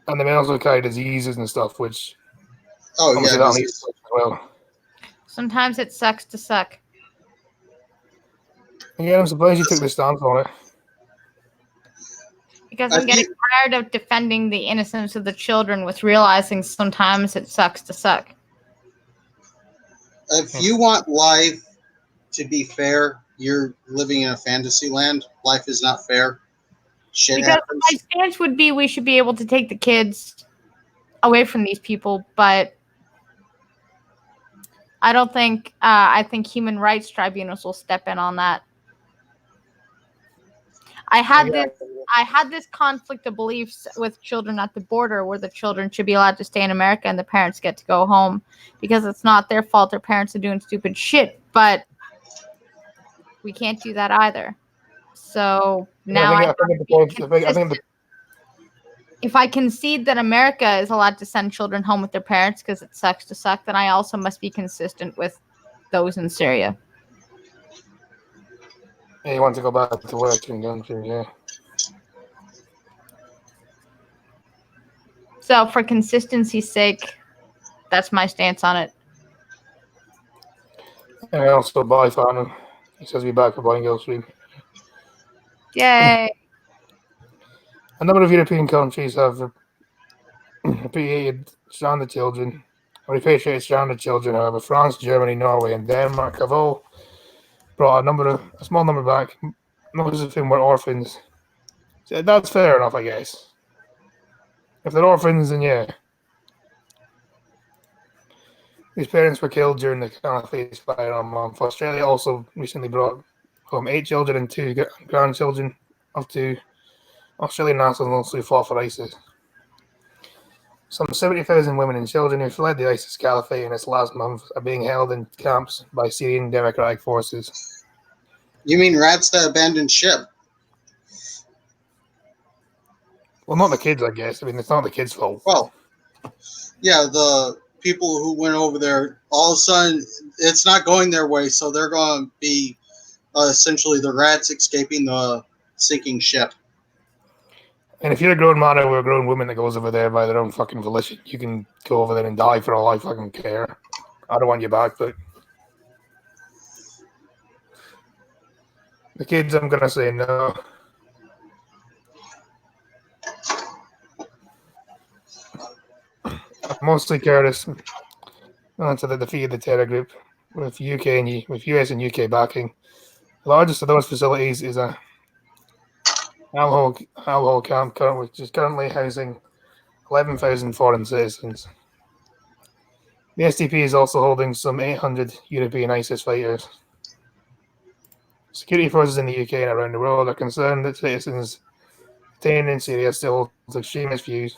A: And they may also carry diseases and stuff, which
C: Oh
A: obviously
C: yeah,
A: that
C: this
A: needs
C: is-
A: to as well.
D: Sometimes it sucks to suck.
A: Yeah, I'm surprised you took the stance on it.
D: Because
C: I
D: I'm getting
C: think-
D: tired of defending the innocence of the children with realizing sometimes it sucks to suck.
C: if you want life to be fair, you're living in a fantasy land. Life is not fair. Shit
D: Because
C: happens.
D: my stance would be we should be able to take the kids away from these people, but I don't think I think human rights tribunals will step in on that. I had this conflict of beliefs with children at the border where the children should be allowed to stay in America and the parents get to go home because it's not their fault their parents are doing stupid shit, but we can't do that either. So now
A: I think
D: if I concede that America is allowed to send children home with their parents because it sucks to suck, then I also must be consistent with those in Syria.
A: Yeah, you want to go back to Western countries, yeah.
D: So, for consistency's sake, that's my stance on it.
A: And also buy Farnham. He says we're back for buying Gulfstream.
D: Yay!
A: A number of European countries have repatriated stranded children. However, France, Germany, Norway, and Denmark have all brought a small number back. Most of whom were orphans. So that's fair enough, I guess. If they're orphans, then yeah. These parents were killed during the Caliphate firearm month. Australia also recently brought home 8 children and 2 grandchildren of 2 Australian nationals who fought for ISIS. Some 70,000 women and children who fled the ISIS Caliphate in its last month are being held in camps by Syrian Democratic Forces.
C: You mean rats that abandoned ship?
A: Well, not the kids, I guess. I mean, it's not the kids' fault.
C: Well, yeah, the people who went over there, all of a sudden, it's not going their way, so they're going to be essentially the rats escaping the sinking ship.
A: And if you're a grown man or a grown woman that goes over there by their own fucking volition, you can go over there and die for all I fucking care. I don't want you back, but the kids, I'm gonna say no. Mostly Curtis onto the defeat of the terror group with US and UK backing. The largest of those facilities is a Al-Hol camp, which is currently housing 11,000 foreign citizens. The SDP is also holding some 800 European ISIS fighters. Security forces in the UK and around the world are concerned that citizens detained in Syria still hold extremist views.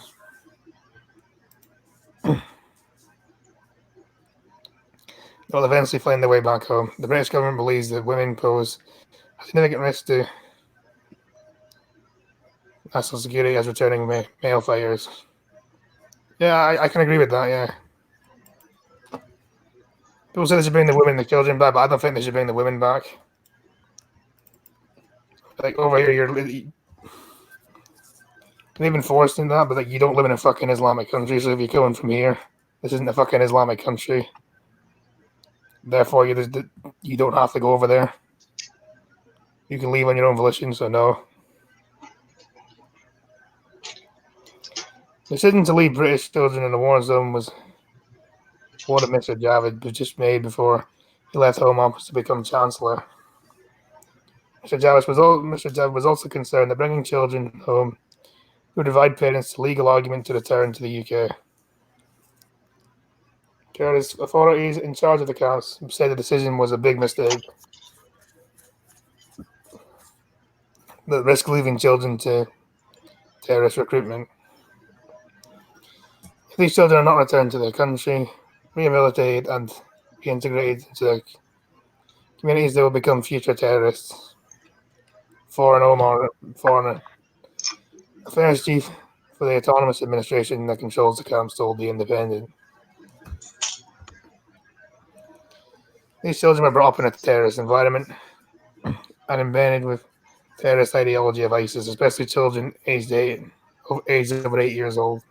A: They'll eventually find their way back home. The British government believes that women pose a significant risk to national security as returning male fighters. Yeah, I can agree with that, yeah. People say they should bring the women and the children back, but I don't think they should bring the women back. Like, over here, you're even forced in that, but like, you don't live in a fucking Islamic country, so if you're coming from here, this isn't a fucking Islamic country. Therefore, you don't have to go over there. You can leave on your own volition, so no. The decision to leave British children in the war zone was one that Mr. Javid was just made before he left Home Office to become Chancellor. Mr. Javid was also concerned that bringing children home would provide parents a legal argument to return to the UK. Curtis authorities in charge of the camps said the decision was a big mistake that risked leaving children to terrorist recruitment. If these children are not returned to their country, rehabilitated and reintegrated into their communities, they will become future terrorists. Foreign affairs chief for the autonomous administration that controls the camps told The Independent. These children were brought up in a terrorist environment and embedded with terrorist ideology of ISIS, especially children aged over 8 years old.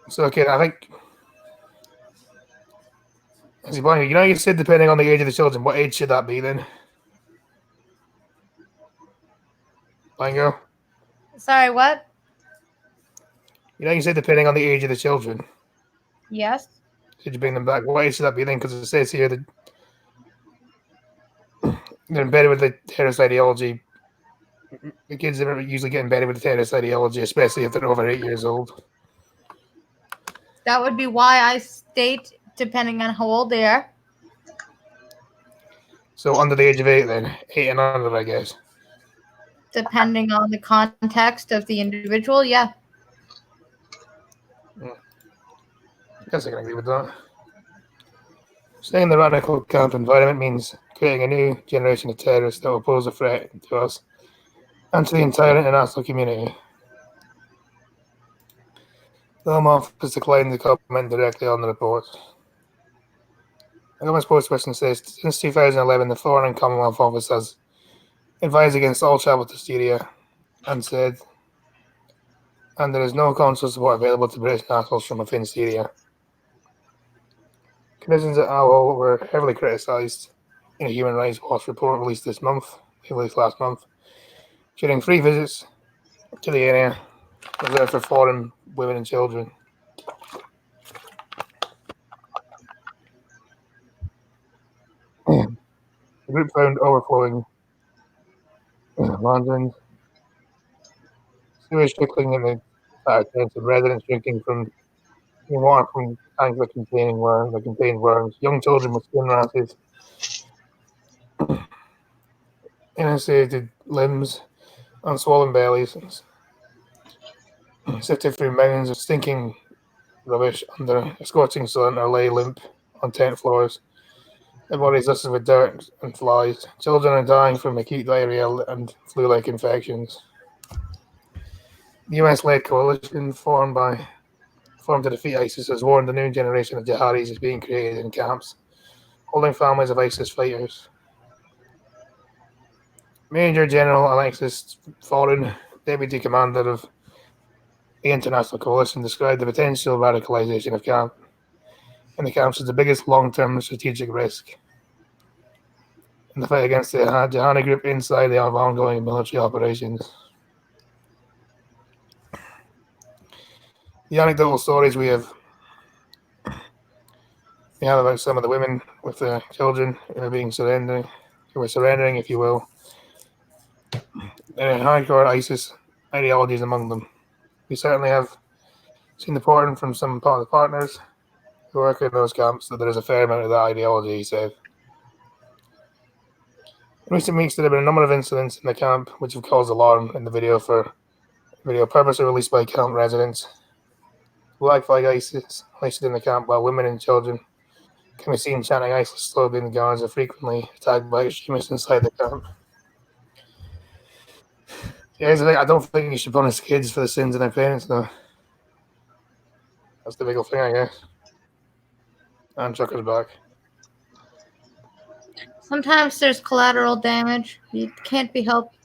A: So, okay, I think, you said depending on the age of the children, what age should that be then? Bango?
D: Sorry, what?
A: You said depending on the age of the children.
D: Yes.
A: Should you bring them back? What age should that be then? Because it says here that they're embedded with the terrorist ideology. The kids are usually get embedded with the terrorist ideology, especially if they're over 8 years old.
D: That would be why I state depending on how old they are.
A: So under the age of 8 then? 8 and under, I guess.
D: Depending on the context of the individual, yeah.
A: I guess I can agree with that. Staying in the radical camp environment means creating a new generation of terrorists that will pose a threat to us and to the entire international community. The Home Office declined to comment directly on the report. The government spokesperson says since 2011, the Foreign and Commonwealth Office has advised against all travel to Syria and said, and there is no consular support available to British nationals from within Syria. Conditions at Al-Hol were heavily criticised in a Human Rights Watch report released last month, during 3 visits to the area reserved for foreign women and children. The group found overflowing laundrines, sewage trickling in the tanks, and residents drinking from water from tanks that contained worms, young children with skin rashes, emaciated limbs, and swollen bellies, sifted through mounds of stinking rubbish under a scorching sun or lay limp on tent floors. Their bodies littered with dirt and flies. Children are dying from acute diarrhea and flu-like infections. The US-led coalition formed to defeat ISIS has warned a new generation of jihadis is being created in camps, holding families of ISIS fighters. Major General Alexis Foreign, Deputy Commander of the International Coalition, described the potential radicalization of the camps as the biggest long-term strategic risk in the fight against the jihadi group inside the ongoing military operations. The anecdotal stories we have about some of the women with their children who were surrendering, if you will. There are hardcore ISIS ideologies among them. We certainly have seen reporting from some of the partners who work in those camps that there is a fair amount of that ideology, he said. In recent weeks, there have been a number of incidents in the camp which have caused alarm in the video purposely released by camp residents. Black flag ISIS hoisted in the camp while women and children can be seen chanting ISIS slogans. Guards are frequently attacked by extremists inside the camp. Yeah, I don't think you should punish kids for the sins of their parents, though. That's the big thing, I guess. And Chucker's back.
D: Sometimes there's collateral damage. It can't be helped.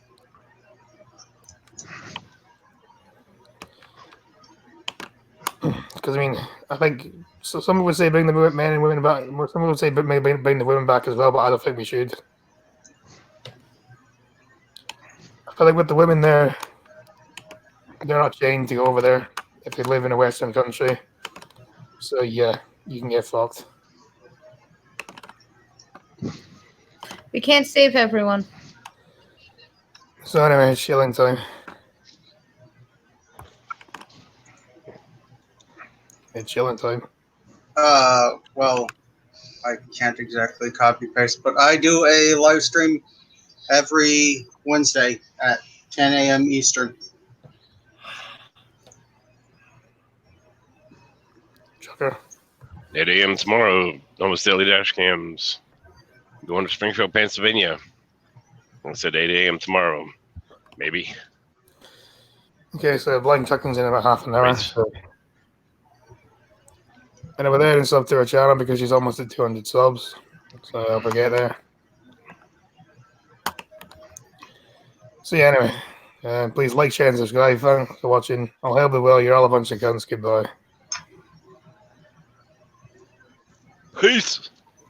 A: Because, I mean, I think some people would say bring the men and women back. Some people would say maybe bring the women back as well, but I don't think we should. I feel like with the women there, they're not chained to go over there if they live in a Western country. So, yeah, you can get fucked.
D: We can't save everyone.
A: So, anyway, it's chilling time. It's chilling time.
C: Well, I can't exactly copy paste, but I do a live stream every Wednesday at 10 a.m. Eastern.
A: Chucker.
B: 8 a.m. tomorrow, almost daily dash cams. Going to Springfield, Pennsylvania. I said 8 a.m. tomorrow. Maybe.
A: Okay, so Blind Chucking's in about half an hour.
B: Right.
A: So. And over there and sub to her channel because she's almost at 200 subs. So I hope I get there. So yeah, anyway. Please like, share, and subscribe. Thanks for watching. I'll help you well. You're all a bunch of cunts. Goodbye.
B: Peace.